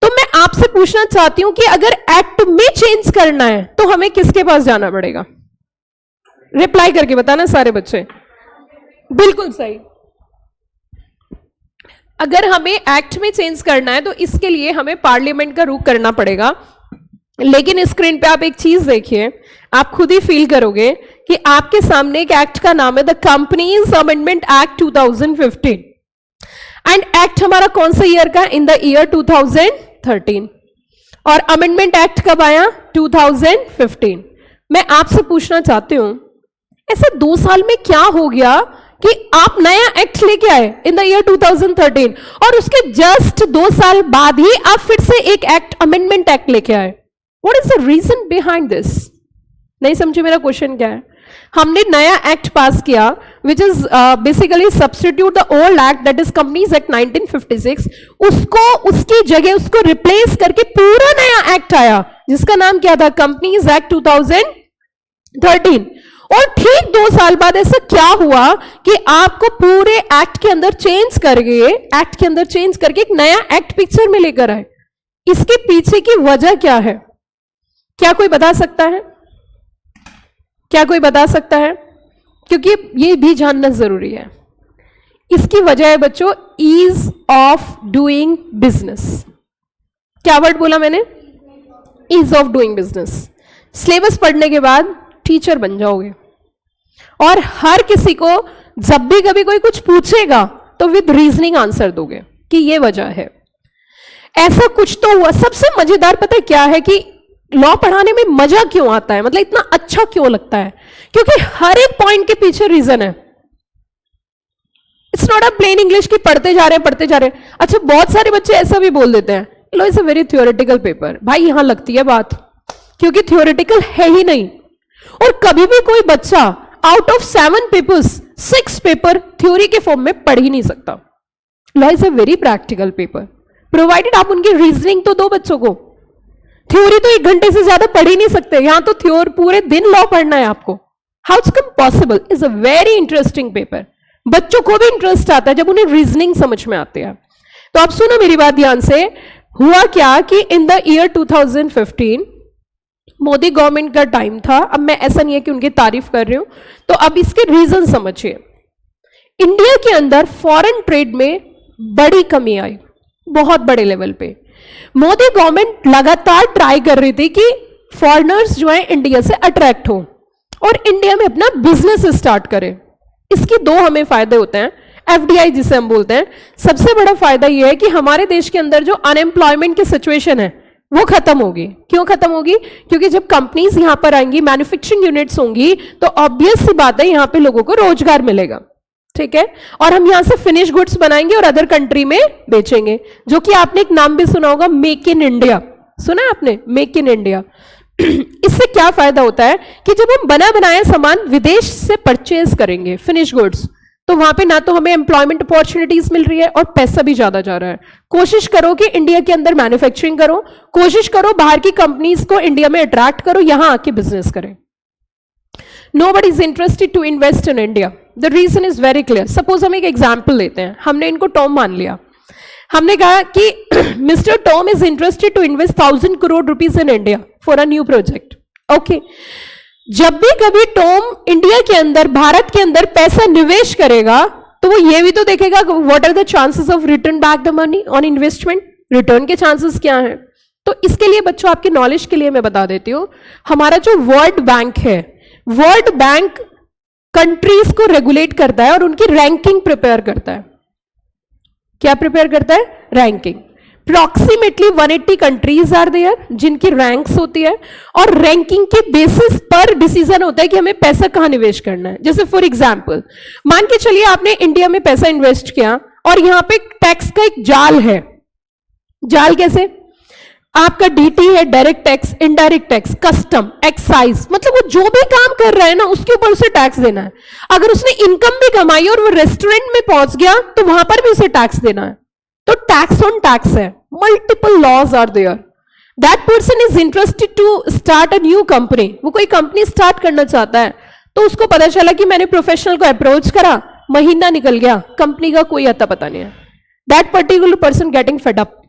तो मैं आपसे पूछना चाहती हूं कि अगर एक्ट में चेंज करना है तो हमें किसके पास जाना पड़ेगा? रिप्लाई करके बताना सारे बच्चे। बिल्कुल सही। अगर हमें एक्ट में चेंज करना है तो इसके लिए हमें पार्लियामेंट का रुख करना पड़ेगा। लेकिन स्क्रीन पे आप एक चीज देखिए, आप खुद ही फील करोगे कि आपके सामने एक एक्ट का नाम है the companies amendment act 2015, and act हमारा कौन सा ईयर का? इन द ईयर 2013। और अमेंडमेंट एक्ट कब आया? 2015। मैं आपसे पूछना चाहती हूं, ऐसे 2 साल में क्या हो गया कि आप नया एक्ट लेके आए इन द ईयर 2013 और उसके जस्ट 2 साल बाद ही आप फिर से एक एक्ट, अमेंडमेंट एक्ट लेके आए? What is the reason behind this? नहीं समझे मेरा क्वेश्चन क्या है? हमने नया एक्ट पास किया which is basically substitute the old act that is companies act 1956, उसको उसकी जगह उसको रिप्लेस करके पूरा नया एक्ट आया जिसका नाम क्या था? Companies act 2013। और ठीक 2 साल बाद ऐसा क्या हुआ कि आपको पूरे एक्ट के अंदर चेंज करके एक नया एक्ट पिक्चर में लेकर आए? इसके पीछे की वजह क्या है? क्या कोई बता सकता है? क्या कोई बता सकता है? क्योंकि ये भी जानना जरूरी है। इसकी वजह है बच्चों ईज ऑफ डूइंग बिजनेस। क्या वर्ड बोला मैंने? Ease of doing business. Syllabus पढ़ने के बाद टीचर बन जाओगे और हर किसी को जब भी कभी कोई कुछ पूछेगा तो विद रीजनिंग आंसर दोगे कि ये वजह है। ऐसा कुछ तो हुआ। सबसे मजेदार पता है क्या है कि लॉ पढ़ाने में मजा क्यों आता है, मतलब इतना अच्छा क्यों लगता है, क्योंकि हर एक पॉइंट के पीछे रीजन है। It's not a plain English की पढ़ते जा रहे हैं। अच्छा, बहुत सारे बच्चे ऐसा भी बोल देते हैं, लो it's a very theoretical paper. भाई यहां लगती है बात, क्योंकि थ्योरेटिकल है ही नहीं। और कभी भी कोई बच्चा out of 7 papers 6 paper theory के फॉर्म में पढ़ ही नहीं सकता। Law is a very practical paper, provided आप उनकी रीजनिंग तो दो बच्चों को। थ्योरी तो 1 घंटे से ज्यादा पढ़ ही नहीं सकते, यहां तो थ्योर पूरे दिन लॉ पढ़ना है आपको। How it's come possible? Is a very interesting paper. बच्चों को भी इंटरेस्ट आता है जब उन्हें रीजनिंग समझ में आती है। तो आप सुनो मेरी बात ध्यान से। हुआ क्या कि इन द ईयर 2015 मोदी गवर्नमेंट का टाइम था। अब मैं ऐसा नहीं है कि उनकी तारीफ कर रही हूं, तो अब इसके रीजन समझिए। इंडिया के अंदर फॉरेन ट्रेड में बड़ी कमी आई, बहुत बड़े लेवल पे। मोदी गवर्नमेंट लगातार ट्राई कर रही थी कि फॉरेनर्स जो है इंडिया से अट्रैक्ट हो और इंडिया में अपना बिजनेस स्टार्ट करें। इसके 2 हमें फायदे होते हैं, एफडीआई जिसे हम बोलते हैं। सबसे बड़ा फायदा यह है कि हमारे देश के अंदर जो अनएम्प्लॉयमेंट की सिचुएशन है वो खत्म होगी। क्यों खत्म होगी? क्योंकि जब कंपनीज यहां पर आएंगी, मैन्युफैक्चरिंग यूनिट्स होंगी, तो ऑब्वियस सी बात है यहां पे लोगों को रोजगार मिलेगा। ठीक है, और हम यहां से फिनिश गुड्स बनाएंगे और अदर कंट्री में बेचेंगे, जो कि आपने एक नाम भी सुना होगा, मेक इन इंडिया। सुना है आपने, मेक इन इंडिया? इससे क्या फायदा होता है कि जब हम बना बनाया सामान विदेश से परचेज करेंगे, फिनिश गुड्स, तो वहां पे ना तो हमें एम्प्लॉयमेंट अपॉर्चुनिटीज मिल रही है और पैसा भी ज्यादा जा रहा है। कोशिश करो कि इंडिया के अंदर मैन्युफैक्चरिंग करो, कोशिश करो बाहर की कंपनीज को इंडिया में अट्रैक्ट करो, यहां आके बिजनेस करें। Nobody is interested to invest in India. The reason is very clear. Suppose हम एक एग्जाम्पल लेते हैं, हमने इनको टॉम मान लिया। हमने कहा कि mister Tom is interested to invest 1000 crore rupees in India for a new project. Okay, जब भी कभी टॉम इंडिया के अंदर, भारत के अंदर पैसा निवेश करेगा, तो वो ये भी तो देखेगा what are the chances of return back the money on investment. Return के चांसेस क्या हैं? तो इसके लिए बच्चों, आपके नॉलेज के लिए मैं बता देती हूँ, हमारा जो वर्ल्ड बैंक है, वर्ल्ड बैंक कंट्रीज को रेगुलेट करता है और उनकी रैंकिंग प्रिपेयर करता है। क्या प्रिपेयर करता है? Ranking. Approximately 180 countries are there जिनकी रैंक्स होती है, और रैंकिंग के बेसिस पर डिसीजन होता है कि हमें पैसा कहां निवेश करना है। जैसे फॉर एग्जांपल, मान के चलिए आपने इंडिया में पैसा इन्वेस्ट किया और यहां पे टैक्स का एक जाल है। जाल कैसे? आपका डीटी है, direct tax, indirect tax, custom, excise, मतलब वो जो भी काम कर रहा है ना उसके ऊपर उसे टैक्स देना है। अगर उसने इनकम भी कमाई और वो रेस्टोरेंट में पहुंच गया तो वहां पर भी उसे टैक्स देना है। तो टैक्स ऑन टैक्स है, multiple laws are there. That person is interested to start a new company. वो कोई कंपनी स्टार्ट करना चाहता है, तो उसको पता चला कि मैंने प्रोफेशनल को अप्रोच करा, महीना निकल गया, कंपनी का कोई अता पता नहीं है। That particular person getting fed up.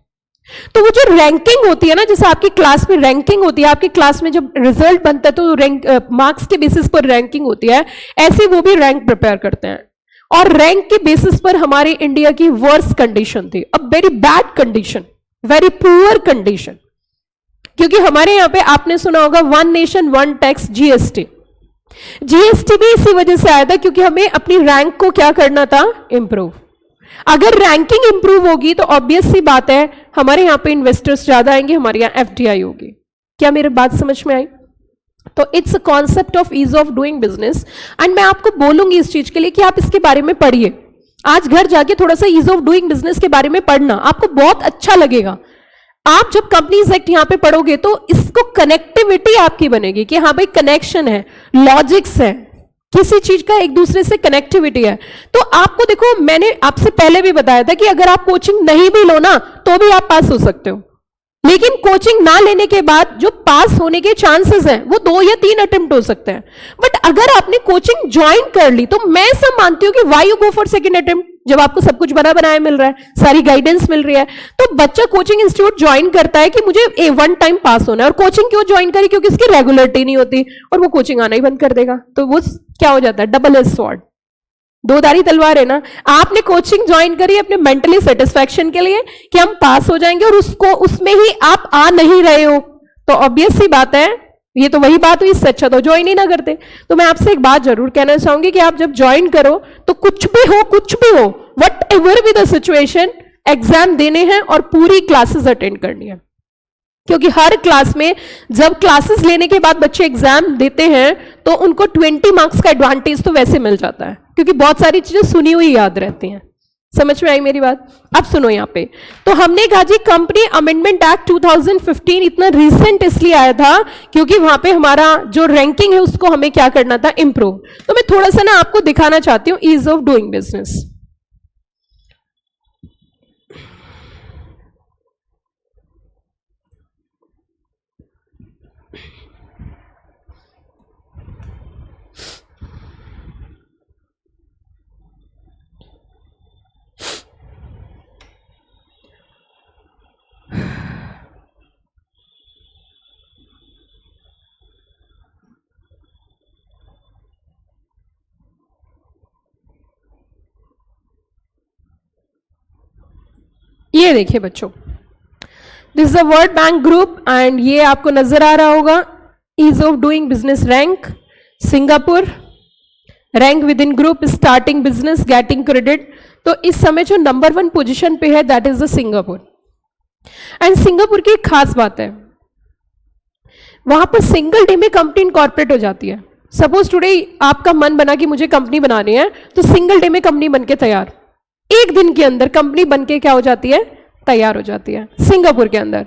तो वो जो रैंकिंग होती है ना, जैसे आपकी क्लास में रैंकिंग होती है, आपकी क्लास में जब रिजल्ट बनता है तो रैंक मार्क्स के बेसिस पर रैंकिंग होती है, ऐसे वो भी रैंक प्रिपेयर करते हैं। और रैंक के बेसिस पर हमारी इंडिया की वर्स कंडीशन थी, a very bad condition, very poor condition. क्योंकि हमारे यहां पे आपने सुना होगा 1 नेशन 1 टैक्स, जीएसटी। जीएसटी भी इसी वजह से आया था क्योंकि हमें अपनी रैंक को क्या करना था? इंप्रूव। अगर रैंकिंग इंप्रूव होगी तो ऑब्वियस सी बात है हमारे यहां पे इन्वेस्टर्स ज्यादा आएंगे, हमारे यहां एफडीआई होगी। क्या मेरी बात समझ में आई? तो it's a concept of ease of doing business, and मैं आपको बोलूंगी इस चीज के लिए कि आप इसके बारे में पढ़िए। आज घर जाके थोड़ा सा ईज ऑफ डूइंग बिजनेस के बारे में पढ़ना, आपको बहुत अच्छा लगेगा। आप जब कंपनीज एक्ट यहां पे पढ़ोगे तो इसको कनेक्टिविटी आपकी बनेगी कि हाँ भाई कनेक्शन है, लॉजिक्स है, किसी चीज का एक दूसरे से कनेक्टिविटी है। तो आपको देखो, मैंने आपसे पहले भी बताया था कि अगर आप कोचिंग नहीं भी लो ना तो भी आप पास हो सकते हो, लेकिन कोचिंग ना लेने के बाद जो पास होने के चांसेस हैं वो 2 या 3 अटेम्प्ट हो सकते हैं। बट अगर आपने कोचिंग ज्वाइन कर ली तो मैं सब मानती हूं कि why you go for second attempt, जब आपको सब कुछ बना बनाया मिल रहा है, सारी गाइडेंस मिल रही है। तो बच्चा कोचिंग इंस्टीट्यूट ज्वाइन करता है कि मुझे 1 टाइम पास होना है। और कोचिंग क्यों ज्वाइन करी? क्योंकि इसकी रेगुलरिटी नहीं होती और वो कोचिंग आना ही बंद कर देगा। तो वो क्या हो जाता है? डबल एज स्वॉर्ड, 2 धारी तलवार है ना। आपने कोचिंग ज्वाइन करी अपने मेंटली सेटिस्फैक्शन के लिए कि हम पास हो जाएंगे, और उसको उसमें ही आप आ नहीं रहे हो, तो ऑब्वियस सी बात है, ये तो वही बात हुई, इससे अच्छा तो ज्वाइन ही ना करते। तो मैं आपसे एक बात जरूर कहना चाहूंगी कि आप जब ज्वाइन करो तो कुछ भी हो, what ever be the situation, exam देने हैं और पूरी क्लासेस अटेंड करनी है, क्योंकि हर क्लास में जब क्लासेस लेने के बाद बच्चे एग्जाम देते हैं तो उनको 20 मार्क्स का एडवांटेज तो वैसे मिल जाता है, क्योंकि बहुत सारी चीजें सुनी हुई याद रहती हैं। समझ में आई मेरी बात? अब सुनो यहां पे, तो हमने कहा जी कंपनी अमेंडमेंट एक्ट 2015 इतना रिसेंट इसलिए आया था क्योंकि वहां पे हमारा जो रैंकिंग है उसको हमें क्या करना था, इंप्रूव। तो मैं थोड़ा सा ना आपको दिखाना चाहती हूं ईज ऑफ डूइंग बिजनेस। ये देखिए बच्चों, this is a World Bank group and ये आपको नजर आ रहा होगा, ease of doing business rank Singapore, rank within group starting business getting credit. तो इस समय जो नंबर 1 पोजीशन पे है that is the Singapore. And Singapore की एक खास बात है, वहां पर सिंगल डे में कंपनी इनकॉर्पोरेट हो जाती है। सपोज टुडे आपका मन बना कि मुझे कंपनी बनानी है, तो सिंगल डे में कंपनी बनके तैयार, एक दिन के अंदर कंपनी बनके क्या हो जाती है, तैयार हो जाती है सिंगापुर के अंदर।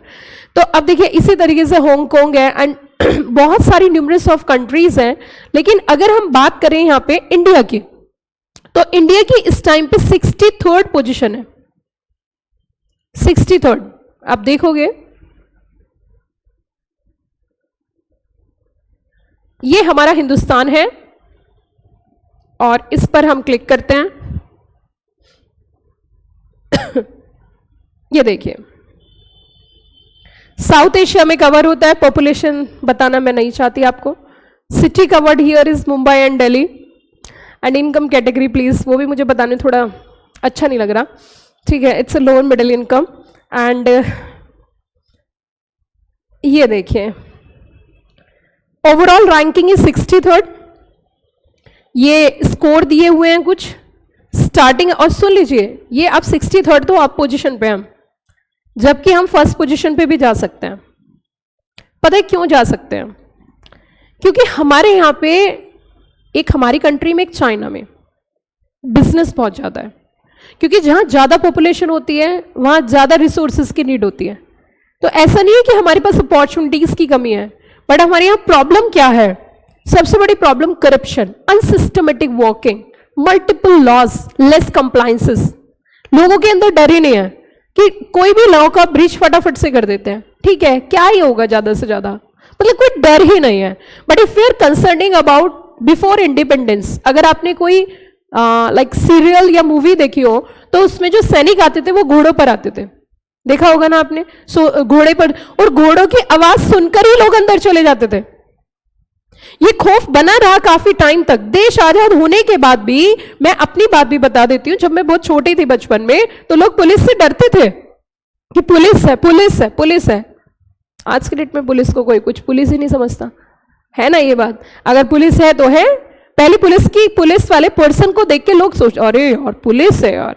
तो अब देखिए इसी तरीके से हांगकांग है एंड बहुत सारी न्यूमरस ऑफ कंट्रीज हैं। लेकिन अगर हम बात करें यहां पे इंडिया की, तो इंडिया की इस टाइम पे 63rd पोजीशन है, 63rd। आप देखोगे ये हमारा हिंदुस्तान है और इस पर हम क्लिक करते हैं। ये देखिए साउथ एशिया में कवर होता है, पॉपुलेशन बताना मैं नहीं चाहती आपको। City covered here is Mumbai and Delhi and income category please, वो भी मुझे बताने थोड़ा अच्छा नहीं लग रहा, ठीक है। It's a lower middle income and ये देखिए ओवरऑल रैंकिंग इज 63rd। ये स्कोर दिए हुए हैं कुछ स्टार्टिंग, और सुन लीजिए ये आप 63rd तो आप पोजीशन पे हैं, जबकि हम फर्स्ट पोजीशन पे भी जा सकते हैं। पता है क्यों जा सकते हैं? क्योंकि हमारे यहाँ पे एक हमारी कंट्री में एक चाइना में बिजनेस बहुत ज़्यादा है, क्योंकि जहाँ ज़्यादा पॉपुलेशन होती है वहाँ ज़्यादा रिसोर्सेज की नीड होती है। तो ऐसा नहीं है कि हमारे पास अपॉर्चुनिटीज़ की कमी है, बट हमारे यहाँ प्रॉब्लम क्या है? सबसे बड़ी problem corruption, unsystematic working, multiple laws, less compliances. लोगों के अंदर डर ही नहीं है कि कोई भी लॉ का ब्रीच फटाफट से कर देते हैं, ठीक है क्या ही होगा ज्यादा से ज्यादा, मतलब कोई डर ही नहीं है। But if you are concerning about before independence, अगर आपने कोई लाइक सीरियल या मूवी देखी हो तो उसमें जो सैनिक आते थे वो घोड़ों पर आते थे, देखा होगा ना आपने। घोड़े पर, और घोड़ों की आवाज सुनकर ही लोग अंदर चले जाते थे। ये खौफ बना रहा काफी टाइम तक, देश आजाद होने के बाद भी। मैं अपनी बात भी बता देती हूँ, जब मैं बहुत छोटी थी बचपन में तो लोग पुलिस से डरते थे कि पुलिस है पुलिस है पुलिस है। आज के डेट में पुलिस को कोई कुछ पुलिस ही नहीं समझता है ना। ये बात अगर पुलिस है तो है, पहले पुलिस वाले पर्सन को देख के लोग सोच अरे यार पुलिस है यार,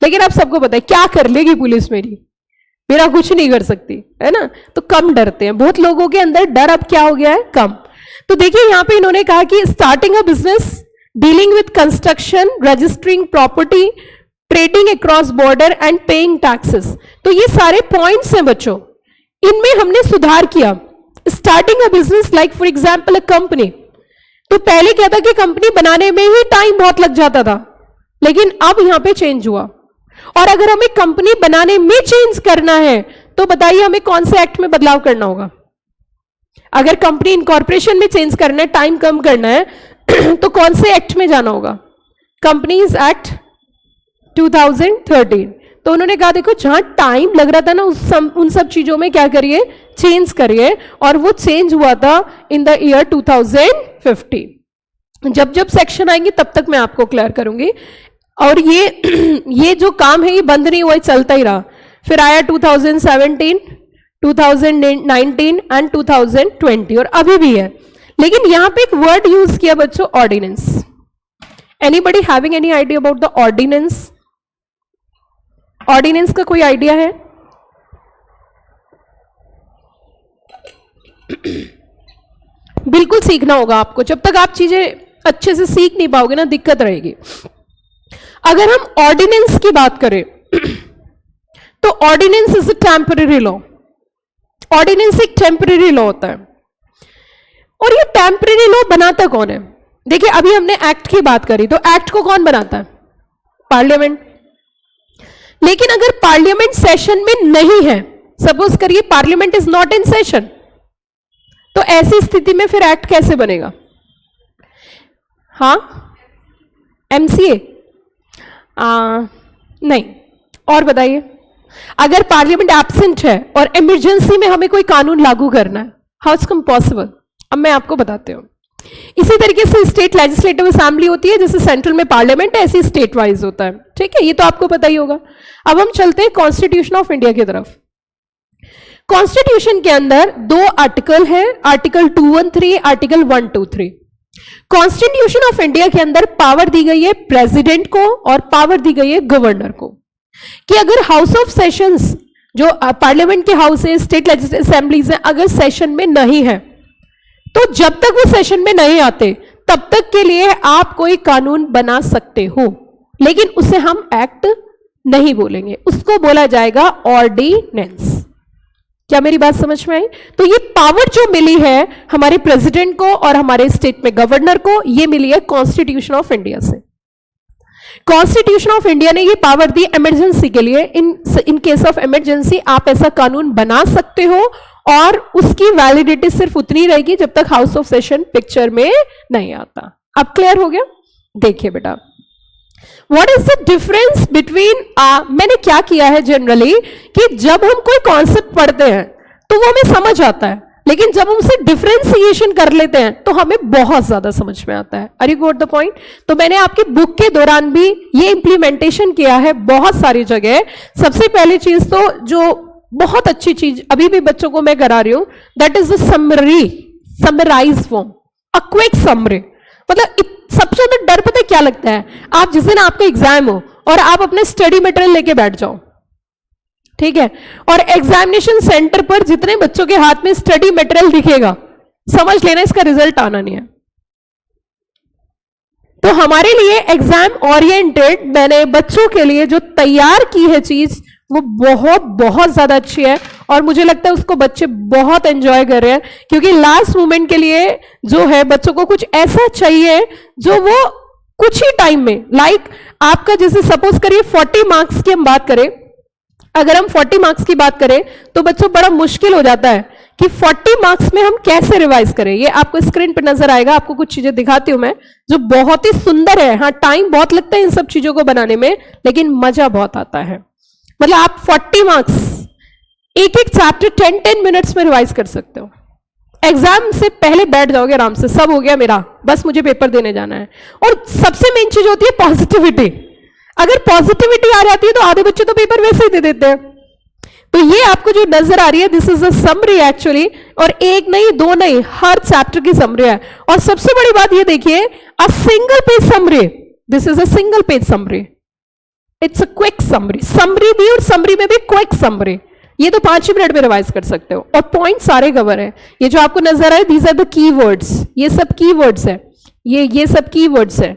लेकिन आप सबको पता है क्या कर लेगी पुलिस, मेरा कुछ नहीं कर सकती, है ना। तो कम डरते हैं, बहुत लोगों के अंदर डर अब क्या हो गया है, कम। तो देखिए यहां पे इन्होंने कहा कि starting a business, dealing with construction, registering property, trading across border and paying taxes. तो ये सारे पॉइंट्स हैं बच्चों, इनमें हमने सुधार किया। Starting a business like for example a company, तो पहले क्या था कि कंपनी बनाने में ही टाइम बहुत लग जाता था, लेकिन अब यहां पे चेंज हुआ। और अगर हमें कंपनी बनाने में चेंज करना है तो बताइए हमें कौन से एक्ट में बदलाव करना होगा? अगर कंपनी इनकॉर्पोरेशन में चेंज करना है, टाइम कम करना है तो कौन से एक्ट में जाना होगा? Companies act 2013। तो उन्होंने कहा देखो जहां टाइम लग रहा था ना उन सब चीजों में क्या करिए, चेंज करिए। और वो चेंज हुआ था इन द ईयर 2015। जब जब सेक्शन आएंगे तब तक मैं आपको क्लियर करूंगी। और ये जो काम है ये बंद नहीं हुआ, चलता ही रहा। फिर आया 2017, 2019 एंड 2020 और अभी भी है। लेकिन यहां पे एक वर्ड यूज किया बच्चों, ordinance. Anybody having any idea about the ordinance? Ordinance का कोई आइडिया है? बिल्कुल सीखना होगा आपको, जब तक आप चीजें अच्छे से सीख नहीं पाओगे ना दिक्कत रहेगी। अगर हम ऑर्डिनेंस की बात करें तो ordinance is a temporary law. Ordinance एक टेम्पररी लॉ होता है, और ये टेम्पररी लॉ बनाता कौन है? देखिए अभी हमने एक्ट की बात करी, तो एक्ट को कौन बनाता है? पार्लियामेंट। लेकिन अगर पार्लियामेंट सेशन में नहीं है, सपोज करिए parliament is not in session, तो ऐसी स्थिति में फिर एक्ट कैसे बनेगा? हाँ, एमसीए? नहीं, और बताइए। अगर पार्लियामेंट एब्सेंट है और इमरजेंसी में हमें कोई कानून लागू करना है, हाउ इज कम पॉसिबल? अब मैं आपको बताती हूँ। इसी तरीके से स्टेट लेजिस्लेटिव असेंबली होती है, जैसे सेंट्रल में पार्लियामेंट है, ऐसी स्टेट वाइज होता है, ठीक है, ये तो आपको पता ही होगा। अब हम चलते हैं कॉन्स्टिट्यूशन ऑफ इंडिया की तरफ। कॉन्स्टिट्यूशन के अंदर 2 आर्टिकल है, article 213, article 123। Constitution of India के अंदर पावर दी गई है प्रेसिडेंट को और पावर दी गई है गवर्नर को, कि अगर हाउस ऑफ सेशंस, जो पार्लियामेंट के हाउस है, स्टेट लेजिस्लेटिव असेंबलीज है, अगर सेशन में नहीं है, तो जब तक वो सेशन में नहीं आते तब तक के लिए आप कोई कानून बना सकते हो, लेकिन उसे हम एक्ट नहीं बोलेंगे, उसको बोला जाएगा ऑर्डिनेंस। क्या मेरी बात समझ में आई? तो ये पावर जो मिली है हमारे प्रेसिडेंट को और हमारे स्टेट में गवर्नर को, ये मिली है कॉन्स्टिट्यूशन ऑफ इंडिया से। कॉन्स्टिट्यूशन ऑफ इंडिया ने ये पावर दी इमरजेंसी के लिए, इन केस ऑफ इमरजेंसी आप ऐसा कानून बना सकते हो, और उसकी वैलिडिटी सिर्फ उतनी रहेगी जब तक हाउस ऑफ सेशन पिक्चर में नहीं आता। अब क्लियर हो गया? देखिए बेटा, what is the difference between, मैंने क्या किया है जनरली कि जब हम कोई कॉन्सेप्ट पढ़ते हैं तो वो हमें समझ आता है, लेकिन जब हम उसे डिफरेंशिएशन कर लेते हैं तो हमें बहुत ज्यादा समझ में आता है। Are you got the point? तो मैंने आपकी बुक के दौरान भी ये इंप्लीमेंटेशन किया है बहुत सारी जगह। सबसे पहली चीज तो जो बहुत अच्छी चीज अभी भी बच्चों को मैं करा रही हूं, that is the summary, summarise form, a quick summary. मतलब सबसे ज्यादा डर पता है क्या लगता है? आप जिस दिन आपका एग्जाम हो और आप अपने स्टडी मटेरियल लेके बैठ जाओ, ठीक है, और एग्जामिनेशन सेंटर पर जितने बच्चों के हाथ में स्टडी मटेरियल दिखेगा, समझ लेना इसका रिजल्ट आना नहीं है। तो हमारे लिए एग्जाम ओरिएंटेड मैंने बच्चों के लिए जो तैयार की है चीज, वो बहुत बहुत ज्यादा अच्छी है, और मुझे लगता है उसको बच्चे बहुत एंजॉय कर रहे हैं, क्योंकि लास्ट मोमेंट के लिए जो है बच्चों को कुछ ऐसा चाहिए जो वो कुछ ही टाइम में, लाइक आपका जैसे सपोज करिए 40 मार्क्स की हम बात करें, अगर हम 40 मार्क्स की बात करें तो बच्चों बड़ा मुश्किल हो जाता है कि 40 मार्क्स में हम कैसे रिवाइज करें। ये आपको स्क्रीन पर नजर आएगा, आपको कुछ चीजें दिखाती हूं मैं जो बहुत ही सुंदर है। हाँ, टाइम बहुत लगता है इन सब चीजों को बनाने में, लेकिन मजा बहुत आता है। मतलब आप 40 मार्क्स एक एक चैप्टर 10-10 मिनट्स में रिवाइज कर सकते हो। एग्जाम से पहले बैठ जाओगे आराम से, सब हो गया मेरा, बस मुझे पेपर देने जाना है। और सबसे मेन चीज होती है पॉजिटिविटी। अगर पॉजिटिविटी आ जाती है तो आधे बच्चे तो पेपर वैसे ही दे देते हैं। तो ये आपको जो नजर आ रही है, this is a summary actually, और एक नहीं दो नहीं, हर चैप्टर की समरी है। और सबसे बड़ी बात ये देखिए, a single page summary, this is a single page summary, it's a quick summary. Summary भी और समरी में भी क्विक समरी, ये तो 5 मिनट में रिवाइज कर सकते हो, और पॉइंट सारे कवर है। ये जो आपको नजर आए, दीज आर द कीवर्ड्स, ये सब कीवर्ड्स है, ये सब कीवर्ड्स है,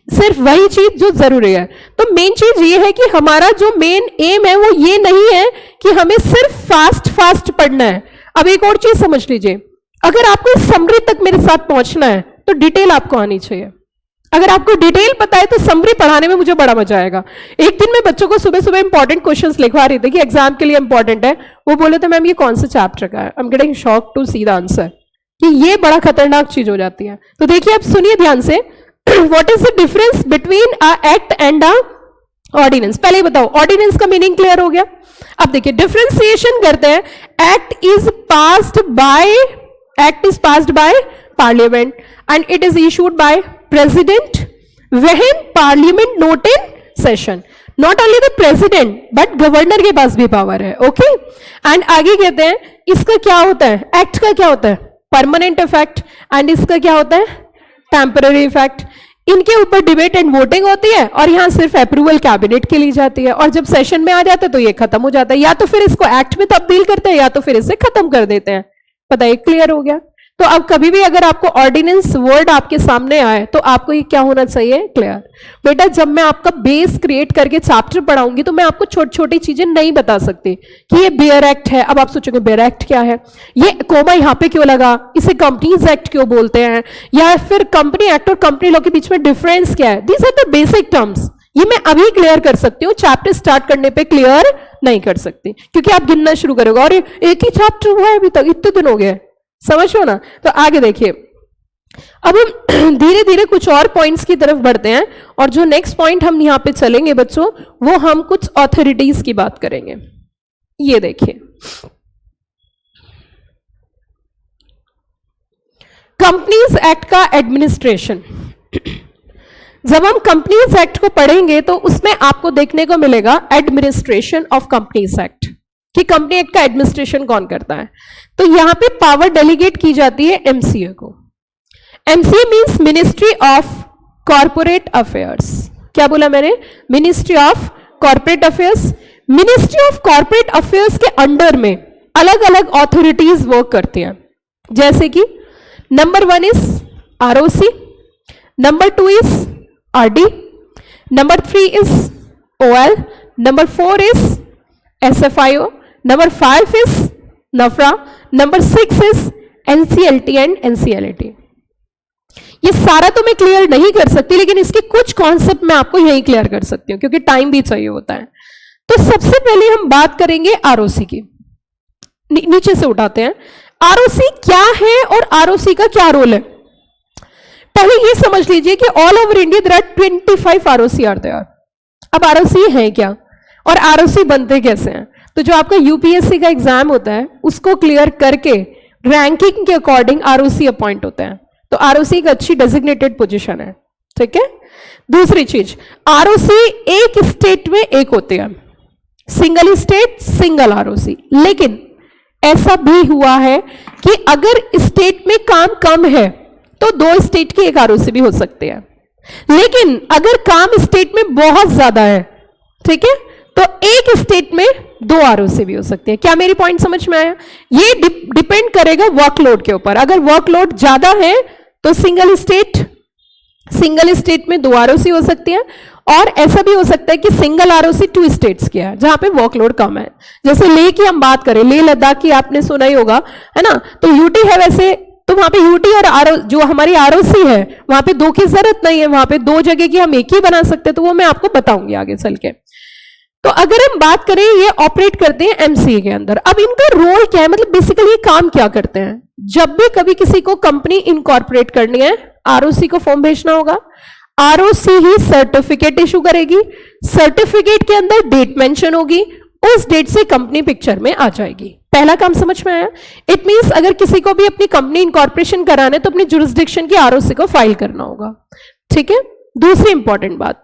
सिर्फ वही चीज जो जरूरी है। तो मेन चीज ये है कि हमारा जो मेन एम है वो ये नहीं है कि हमें सिर्फ फास्ट फास्ट पढ़ना है। अब एक और चीज समझ लीजिए, अगर आपको इस समरी तक मेरे साथ पहुंचना है तो डिटेल आपको आनी चाहिए। अगर आपको डिटेल पता है तो समरी पढ़ाने में मुझे बड़ा मजा आएगा। एक दिन मैं बच्चों को सुबह सुबह इंपॉर्टेंट क्वेश्चंस लिखवा रही थी कि एग्जाम के लिए इंपॉर्टेंट है, वो बोले थे मैम ये कौन सा चैप्टर का है। I am getting shock to see the answer, कि ये बड़ा खतरनाक चीज हो जाती है। तो देखिए अब सुनिए ध्यान से, what is the difference between a act and a ordinance. पहले ही बताओ, ऑर्डिनेंस का मीनिंग क्लियर हो गया। अब देखिए डिफरेंशिएशन करते हैं। Act is passed by parliament and it is issued by president when parliament not in session. Not only the president but governor के पास भी पावर है, ओके। एंड आगे कहते हैं इसका क्या होता है, एक्ट का क्या होता है, परमानेंट इफेक्ट, एंड इसका क्या होता है, टेम्पररी इफेक्ट। इनके ऊपर डिबेट एंड वोटिंग होती है और यहां सिर्फ अप्रूवल कैबिनेट के लिए जाती है, और जब सेशन में आ जाता है तो ये खत्म हो जाता है, या तो फिर इसको एक्ट में तब्दील करते हैं या तो फिर इसे खत्म कर देते हैं। पता है, क्लियर हो गया। तो अब कभी भी अगर आपको ऑर्डिनेंस वर्ड आपके सामने आए तो आपको ये क्या होना चाहिए, क्लियर। बेटा जब मैं आपका बेस क्रिएट करके चैप्टर पढ़ाऊंगी तो मैं आपको छोटी छोटी चीजें नहीं बता सकती कि ये बेयर एक्ट है। अब आप सोचोगे बेयर एक्ट क्या है, ये कोमा यहां पे क्यों लगा, इसे कंपनीज एक्ट क्यों बोलते हैं, या फिर कंपनी एक्ट और कंपनी लॉ के बीच में डिफरेंस क्या है। These are the basic terms, ये मैं अभी क्लियर कर सकती हूँ, चैप्टर स्टार्ट करने पे क्लियर नहीं कर सकती, क्योंकि आप गिनना शुरू करोगे और एक ही चैप्टर हुआ है अभी तक, इतने दिन हो गए, समझो ना। तो आगे देखिए, अब हम धीरे धीरे कुछ और पॉइंट्स की तरफ बढ़ते हैं, और जो नेक्स्ट पॉइंट हम यहां पे चलेंगे बच्चों, वो हम कुछ ऑथोरिटीज की बात करेंगे। ये देखिए, कंपनीज एक्ट का एडमिनिस्ट्रेशन। जब हम कंपनीज एक्ट को पढ़ेंगे तो उसमें आपको देखने को मिलेगा एडमिनिस्ट्रेशन ऑफ कंपनीज एक्ट, कि कंपनी एक्ट का एडमिनिस्ट्रेशन कौन करता है। तो यहां पे पावर डेलीगेट की जाती है एमसीए को। MCA means Ministry of Corporate Affairs. क्या बोला मैंने, Ministry of Corporate Affairs. Ministry of Corporate Affairs के अंडर में अलग अलग ऑथोरिटीज वर्क करती हैं, जैसे कि number 1 is ROC, number 2 is RD, number 3 is OL, number 4 is SFIO, number 5 is NAFRA, number 6 is NCLT and NCLAT। ये सारा तो मैं क्लियर नहीं कर सकती, लेकिन इसके कुछ कॉन्सेप्ट मैं आपको यही क्लियर कर सकती हूँ, क्योंकि टाइम भी चाहिए होता है। तो सबसे पहले हम बात करेंगे आरओसी की। नीचे से उठाते हैं, आरओसी क्या है और आरओसी का क्या रोल है। पहले ये समझ लीजिए कि all over India there are 25 ROC are there. अब आरओसी है क्या और आरओसी बनते कैसे हैं। तो जो आपका यूपीएससी का एग्जाम होता है उसको क्लियर करके रैंकिंग के अकॉर्डिंग आरओसी अपॉइंट होते हैं, तो आरओसी एक अच्छी डेजिग्नेटेड पोजीशन है, ठीक है। दूसरी चीज, आरओसी एक स्टेट में एक होते हैं, सिंगल स्टेट सिंगल आरओसी। लेकिन ऐसा भी हुआ है कि अगर स्टेट में काम कम है तो 2 स्टेट की एक आरओसी भी हो सकती है, लेकिन अगर काम स्टेट में बहुत ज्यादा है, ठीक है, तो एक स्टेट में 2 आरओसी भी हो सकती है। क्या मेरी पॉइंट समझ में आया। ये डिपेंड करेगा वर्कलोड के ऊपर। अगर वर्कलोड ज्यादा है तो सिंगल स्टेट में 2 आरओसी हो सकती है, और ऐसा भी हो सकता है कि सिंगल आरओसी 2 स्टेट्स की है जहां पे वर्कलोड कम है। जैसे लेह की हम बात करें, लेह लद्दाख की आपने सुना ही होगा, है ना। तो यूटी है वैसे, तो वहां पे यूटी और जो हमारी आरओसी है वहां पे 2 की जरूरत नहीं है, वहां पे 2 जगह की हम एक ही बना सकते हैं। तो वो मैं आपको बताऊंगी आगे चल के। तो अगर हम बात करें, ये ऑपरेट करते हैं एमसीए के अंदर। अब इनका रोल क्या है, मतलब बेसिकली ये काम क्या करते हैं। जब भी कभी किसी को कंपनी इनकॉर्पोरेट करनी है, आरओसी को फॉर्म भेजना होगा, आरओसी ही सर्टिफिकेट इशू करेगी, सर्टिफिकेट के अंदर डेट मेंशन होगी, उस डेट से कंपनी पिक्चर में आ जाएगी। पहला काम समझ में आया। इट मींस अगर किसी को भी अपनी कंपनी इनकॉर्पोरेशन कराना तो अपनी जुरिस्डिक्शन की आरओसी को फाइल करना होगा, ठीक है। दूसरी इंपॉर्टेंट बात,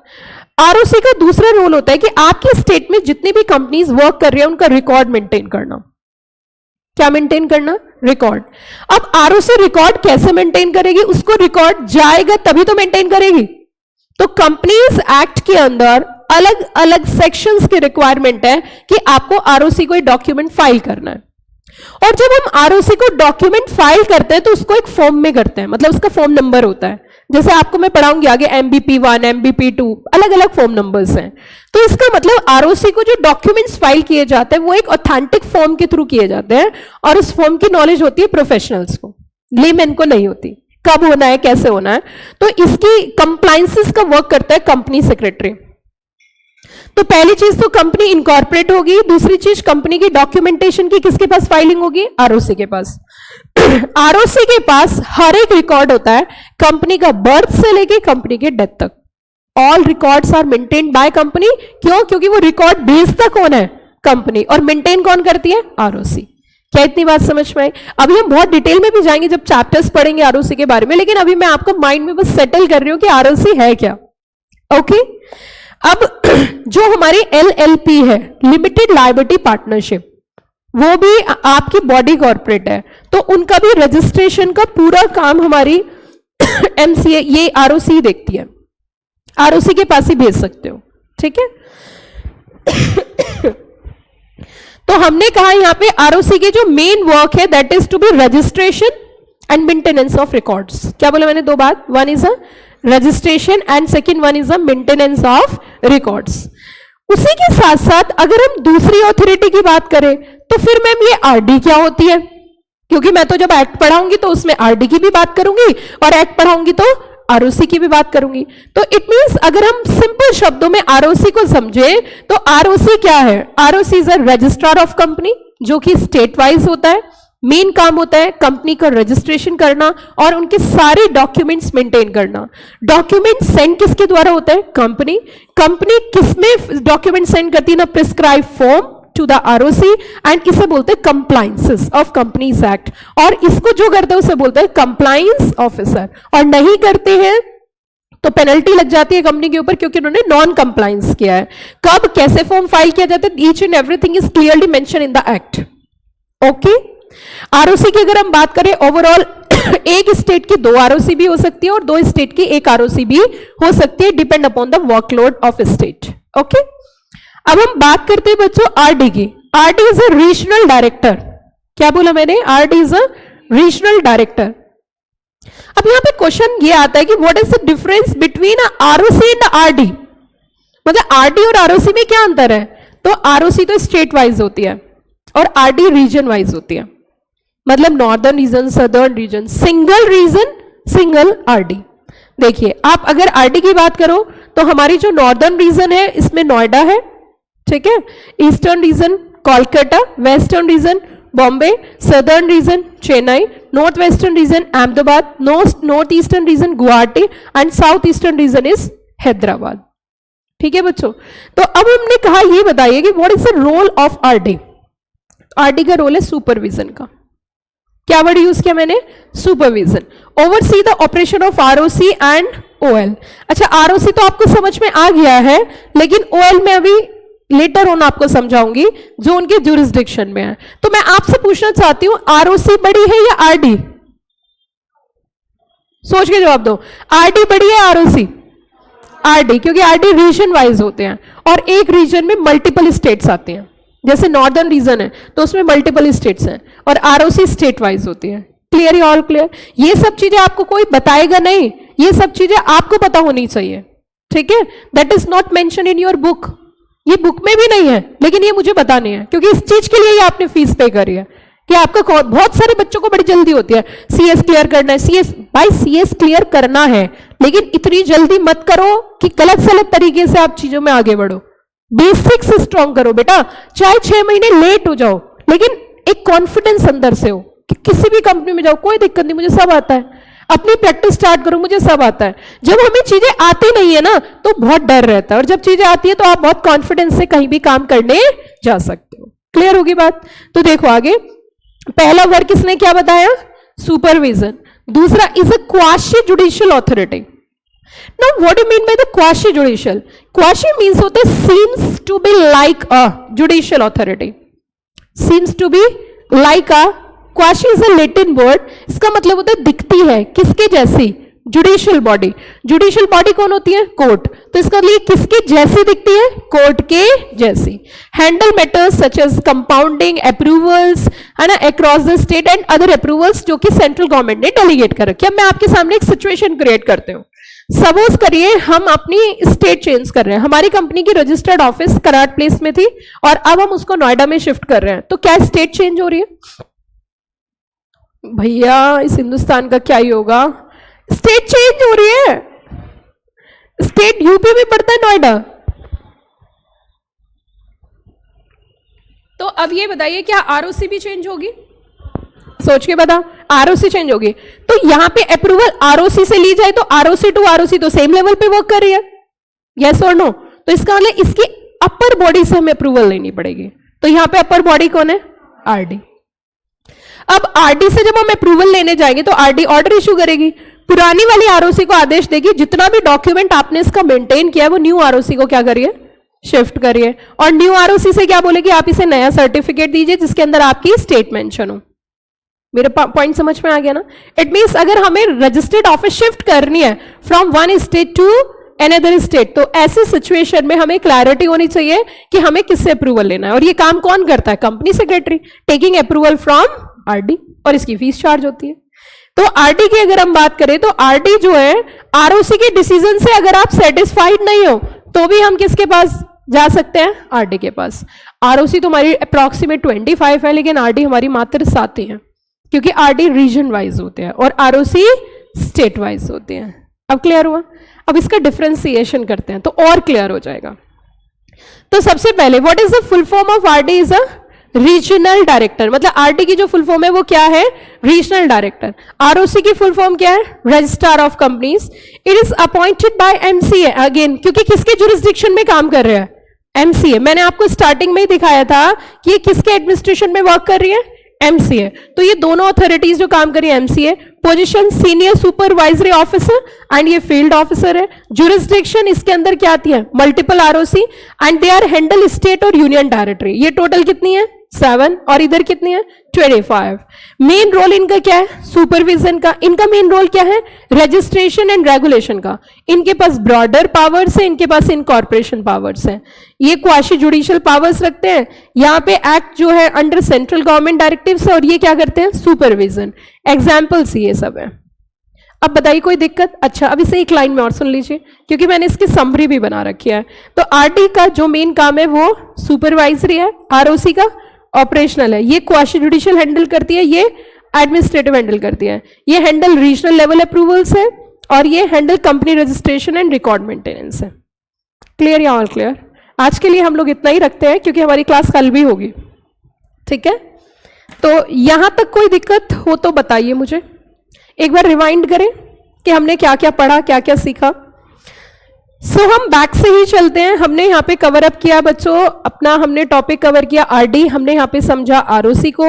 आरओसी का दूसरा रोल होता है कि आपके स्टेट में जितनी भी कंपनीज वर्क कर रही है उनका रिकॉर्ड मेंटेन करना। क्या मेंटेन करना, रिकॉर्ड। अब आरओसी रिकॉर्ड कैसे मेंटेन करेगी, उसको रिकॉर्ड जाएगा तभी तो मेंटेन करेगी। तो कंपनीज एक्ट के अंदर अलग अलग सेक्शंस की रिक्वायरमेंट है कि आपको आरओसी को डॉक्यूमेंट फाइल करना है, और जब हम आरओसी को डॉक्यूमेंट फाइल करते हैं तो उसको एक फॉर्म में करते हैं, मतलब उसका फॉर्म नंबर होता है। जैसे आपको मैं पढ़ाऊंगी आगे MBP1, MBP2, अलग अलग फॉर्म नंबर्स हैं। तो इसका मतलब आरओसी को जो डॉक्यूमेंट्स फाइल किए जाते हैं वो एक ऑथेंटिक फॉर्म के थ्रू किए जाते हैं, और उस फॉर्म की नॉलेज होती है प्रोफेशनल्स को, लेमैन को नहीं होती, कब होना है कैसे होना है। तो इसकी कंप्लायंसेस का वर्क करता है कंपनी सेक्रेटरी। तो पहली चीज तो कंपनी इनकॉर्पोरेट होगी, दूसरी चीज कंपनी की डॉक्यूमेंटेशन की किसके पास फाइलिंग होगी, आरओसी के पास। आरओसी के पास हर एक रिकॉर्ड होता है, कंपनी का बर्थ से लेके कंपनी के डेथ तक। All records are maintained by company. क्यों, क्योंकि वो रिकॉर्ड भेजता कौन है, कंपनी, और मेंटेन कौन करती है, आरओसी। क्या इतनी बात समझ में आई। अभी हम बहुत डिटेल में भी जाएंगे जब चैप्टर्स पढ़ेंगे आरओसी के बारे में, लेकिन अभी मैं आपको माइंड में बस सेटल कर रही हूं कि आरओसी है क्या। ओके, अब जो हमारी LLP है, लिमिटेड लायबिलिटी पार्टनरशिप, वो भी आपकी बॉडी कॉर्पोरेट है, तो उनका भी रजिस्ट्रेशन का पूरा काम हमारी MCA ये आरओसी देखती है। आरओसी के पास ही भेज सकते हो, ठीक है। तो हमने कहा यहां पे आरओसी के जो मेन वर्क है that is to be registration and maintenance of records. क्या बोला मैंने? दो बात, one is a registration and second one is a maintenance of records. उसी के साथ साथ अगर हम दूसरी ऑथोरिटी की बात करें तो फिर मैम ये आरडी क्या होती है? क्योंकि मैं तो जब एक्ट पढ़ाऊंगी तो उसमें आरडी की भी बात करूंगी और एक्ट पढ़ाऊंगी तो आरओसी की भी बात करूंगी। तो इट मींस अगर हम सिंपल शब्दों में आरओसी को समझे तो आरओसी क्या है? ROC is a registrar of company, जो कि स्टेट वाइज होता है। मेन काम होता है कंपनी का रजिस्ट्रेशन करना और उनके सारे डॉक्यूमेंट्स मेंटेन करना। डॉक्यूमेंट सेंड किसके द्वारा होता है? कंपनी। कंपनी किसमें डॉक्यूमेंट सेंड करती है? ना prescribe form to the ROC and इसे बोलते हैं कंप्लायंसेस ऑफ कंपनीज एक्ट। और इसको जो करते हैं उसे बोलते हैं कंप्लायंस ऑफिसर। और नहीं करते हैं तो पेनल्टी लग जाती है कंपनी के ऊपर, क्योंकि उन्होंने नॉन कंप्लायंस किया है। कब कैसे फॉर्म फाइल किया जाता है, each and everything is clearly mention in the act. Okay, ROC की अगर हम बात करें ओवरऑल एक स्टेट की 2 आरओसी भी हो सकती है और 2 स्टेट की 1 आरओसी भी हो सकती है, depend upon the workload of state. Okay, अब हम बात करते हैं बच्चों आरडी की। RD is a regional director. क्या बोला मैंने? RD is a regional director. अब यहां पे क्वेश्चन ये आता है कि what is the difference between ROC and RD? मतलब आरडी और आरओसी में क्या अंतर है? तो आरओसी तो स्टेट वाइज होती है और आरडी रीजन वाइज होती है। मतलब northern region, southern region, single region, single RD. देखिए आप अगर आरडी की बात करो तो हमारी जो नॉर्दर्न रीजन है इसमें नोएडा है, ठीक है। Eastern region Kolkata, western region Bombay, southern reason Chennai, north western region Ahmedabad, north eastern region Guwahati and south eastern region is Hyderabad. ठीक है बच्चों, तो अब हमने कहा ये बताइए कि what is the role of RD. RD का रोल है सुपरविजन का। क्या वर्ड यूज किया मैंने? Supervision. Oversee the operation of ROC and OL. अच्छा, आरओसी तो आपको समझ में आ गया है, लेकिन ओएल में अभी लेटर ऑन आपको समझाऊंगी जो उनके जुरिस्डिक्शन में है। तो मैं आपसे पूछना चाहती हूं आरओसी बड़ी है या आरडी? सोच के जवाब दो। आरडी बड़ी है आरओसी? आरडी, क्योंकि आरडी रीजन वाइज होते हैं और एक रीजन में मल्टीपल स्टेट्स आते हैं। जैसे नॉर्दर्न रीजन है तो उसमें मल्टीपल स्टेट्स हैं और आरओसी स्टेट वाइज होती है। क्लियर? All clear? ये सब चीजें आपको कोई बताएगा नहीं, ये सब चीजें आपको पता होनी चाहिए, ठीक है। That is not mention in your book, ये बुक में भी नहीं है, लेकिन ये मुझे बताने हैं क्योंकि इस चीज के लिए ही आपने फीस पे करी है कि आपका बहुत सारे बच्चों को बड़ी जल्दी होती है सीएस क्लियर करना है। सीएस भाई सीएस क्लियर करना है, लेकिन इतनी जल्दी मत करो कि गलत सलत तरीके से आप चीजों में आगे बढ़ो। बेसिक्स स्ट्रॉन्ग करो बेटा, चाहे 6 महीने लेट हो जाओ, लेकिन एक कॉन्फिडेंस अंदर से हो कि किसी भी कंपनी में जाओ कोई दिक्कत नहीं, मुझे सब आता है। अपनी प्रैक्टिस स्टार्ट करो, मुझे सब आता है। जब हमें चीजें आती नहीं है ना तो बहुत डर रहता है, और जब चीजें आती है तो आप बहुत कॉन्फिडेंस से कहीं भी काम करने जा सकते हो। क्लियर होगी बात? तो देखो आगे, पहला वर्ड किसने क्या बताया? सुपरविजन। दूसरा is a quasi judicial authority. Now what do you mean by the quasi judicial? Quasi means होता है seems to be like a judicial authority. Seems to be like a, quasi is a Latin word. इसका मतलब होता है दिखती है, किसके जैसी? Judicial body. जुडिशियल बॉडी कौन होती है? कोर्ट। तो इसका मतलब किसके जैसी दिखती है? कोर्ट के जैसी। Handle matters such as compounding approvals, है ना, across the state and other approvals जो कि सेंट्रल गवर्नमेंट ने डेलीगेट कर रखी है। अब मैं आपके सामने एक सिचुएशन क्रिएट करते हूँ। सपोज करिए हम अपनी स्टेट चेंज कर रहे हैं, हमारी कंपनी की रजिस्टर्ड ऑफिस कराट प्लेस में थी और अब हम उसको नोएडा में शिफ्ट कर रहे हैं, तो क्या स्टेट चेंज हो रही है? भैया इस हिंदुस्तान का क्या ही होगा, स्टेट चेंज हो रही है। स्टेट यूपी में पड़ता है नोएडा। तो अब ये बताइए क्या आरओसी भी चेंज होगी? सोच के बता, आरओसी चेंज होगी। तो यहां पे अप्रूवल आरओसी से ली जाए तो आरओसी टू आरओसी तो सेम लेवल पे वर्क कर रही है, यस और नो? तो इसका मतलब इसकी अपर बॉडी से हमें अप्रूवल लेनी पड़ेगी। तो यहां पे अपर बॉडी कौन है? आरडी। अब आरडी से जब हम अप्रूवल लेने जाएंगे तो आरडी ऑर्डर इशू करेगी, पुरानी वाली आरओसी को आदेश देगी जितना भी डॉक्यूमेंट आपने इसका मेंटेन किया है वो न्यू आरओसी को क्या करिए? शिफ्ट करिए। और न्यू आरओसी से क्या बोलेगी? आप इसे नया सर्टिफिकेट दीजिए जिसके अंदर आपकी स्टेट मेंशन हो। मेरे पॉइंट समझ में आ गया ना? इट मींस अगर हमें रजिस्टर्ड ऑफिस शिफ्ट करनी है from one state to another state. तो ऐसे सिचुएशन में हमें क्लैरिटी होनी चाहिए कि हमें किससे अप्रूवल लेना है, और ये काम कौन करता है? Company secretary, taking approval from RD, और इसकी फीस चार्ज होती है। तो आरडी की अगर हम बात करें तो आरडी जो है आरओसी के डिसीजन से अगर आप सेटिस्फाइड नहीं हो तो भी हम किसके पास जा सकते हैं? आरडी के पास। आरओसी तो हमारी अप्रॉक्सीमेट 25 है, लेकिन आरडी हमारी मात्र 7 ही है, क्योंकि आरडी रीजन वाइज होते हैं और आरओसी स्टेट वाइज होते हैं। अब क्लियर हुआ? अब इसका डिफरेंशिएशन करते हैं तो और क्लियर हो जाएगा। तो सबसे पहले what is the full form of RD? Is a regional director. मतलब आरडी की जो फुल फॉर्म है वो क्या है? Regional director. आरओसी की फुल फॉर्म क्या है? Registrar of companies. It is appointed by MCA, again क्योंकि किसके जुरिस्डिक्शन में काम कर रहे हैं? एमसीए। मैंने आपको स्टार्टिंग में ही दिखाया था कि ये किसके एडमिनिस्ट्रेशन में वर्क कर रही है? एमसीए। तो ये दोनों अथॉरिटीज जो काम कर रही है MCA, position senior supervisory officer and ये फील्ड ऑफिसर है। जुरिस्डिक्शन इसके अंदर क्या आती है? Multiple ROC, and they are handle state और यूनियन टेरिटरी। ये टोटल कितनी है? 7, और इधर कितनी है? 25। मेन रोल इनका क्या है? सुपरविजन का। इनका मेन रोल क्या है? रजिस्ट्रेशन एंड रेगुलेशन का। इनके पास ब्रॉडर पावर्स है, इनके पास इनकॉर्पोरेशन पावर्स है। ये क्वाशी जुडिशियल पावर्स रखते हैं। यहाँ पे एक्ट जो है अंडर सेंट्रल गवर्नमेंट डायरेक्टिव्स है, और ये क्या करते हैं? सुपरविजन। एग्जाम्पल्स ये सब है। अब बताइए कोई दिक्कत? अच्छा, अब इसे एक लाइन में और सुन लीजिए, क्योंकि मैंने इसकी समरी भी बना रखी है। तो आरडी का जो मेन काम है वो सुपरवाइजरी है, आरओसी का ऑपरेशनल है। ये क्वाशी जुडिशियल हैंडल करती है, ये एडमिनिस्ट्रेटिव हैंडल करती है। ये हैंडल रीजनल लेवल अप्रूवल्स है, और ये handle company registration and record maintenance है। क्लियर या ऑल क्लियर? आज के लिए हम लोग इतना ही रखते हैं, क्योंकि हमारी क्लास कल भी होगी। ठीक है, तो यहां तक कोई दिक्कत हो तो बताइए मुझे। एक बार रिवाइंड करें कि हमने क्या क्या पढ़ा, क्या क्या सीखा। हम बैक से ही चलते हैं। हमने यहाँ पे कवर अप किया बच्चों अपना, हमने टॉपिक कवर किया आरडी, हमने यहाँ पे समझा आरओसी को,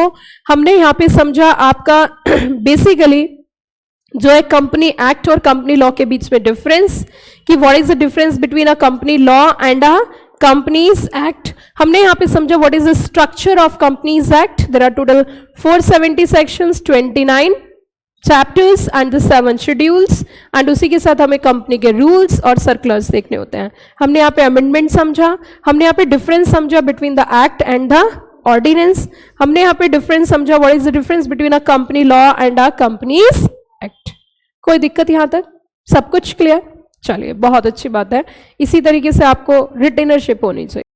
हमने यहाँ पे समझा आपका बेसिकली जो है कंपनी एक्ट और कंपनी लॉ के बीच में डिफरेंस, कि what is the difference between a company law and a companies act. हमने यहाँ पे समझा what is the structure of companies act. There are total 470 sections, 29 chapters and the 7 schedules, and उसी के साथ हमें कंपनी के रूल्स और सर्कुलर्स देखने होते हैं। हमने यहाँ पे अमेंडमेंट समझा, हमने यहाँ पे डिफरेंस समझा between the act and the ordinance, हमने यहाँ पे डिफरेंस समझा what is the difference between a company law and a companies act. कोई दिक्कत यहाँ तक? सब कुछ क्लियर? चलिए, बहुत अच्छी बात है। इसी तरीके से आपको रिटेनरशिप होनी चाहिए।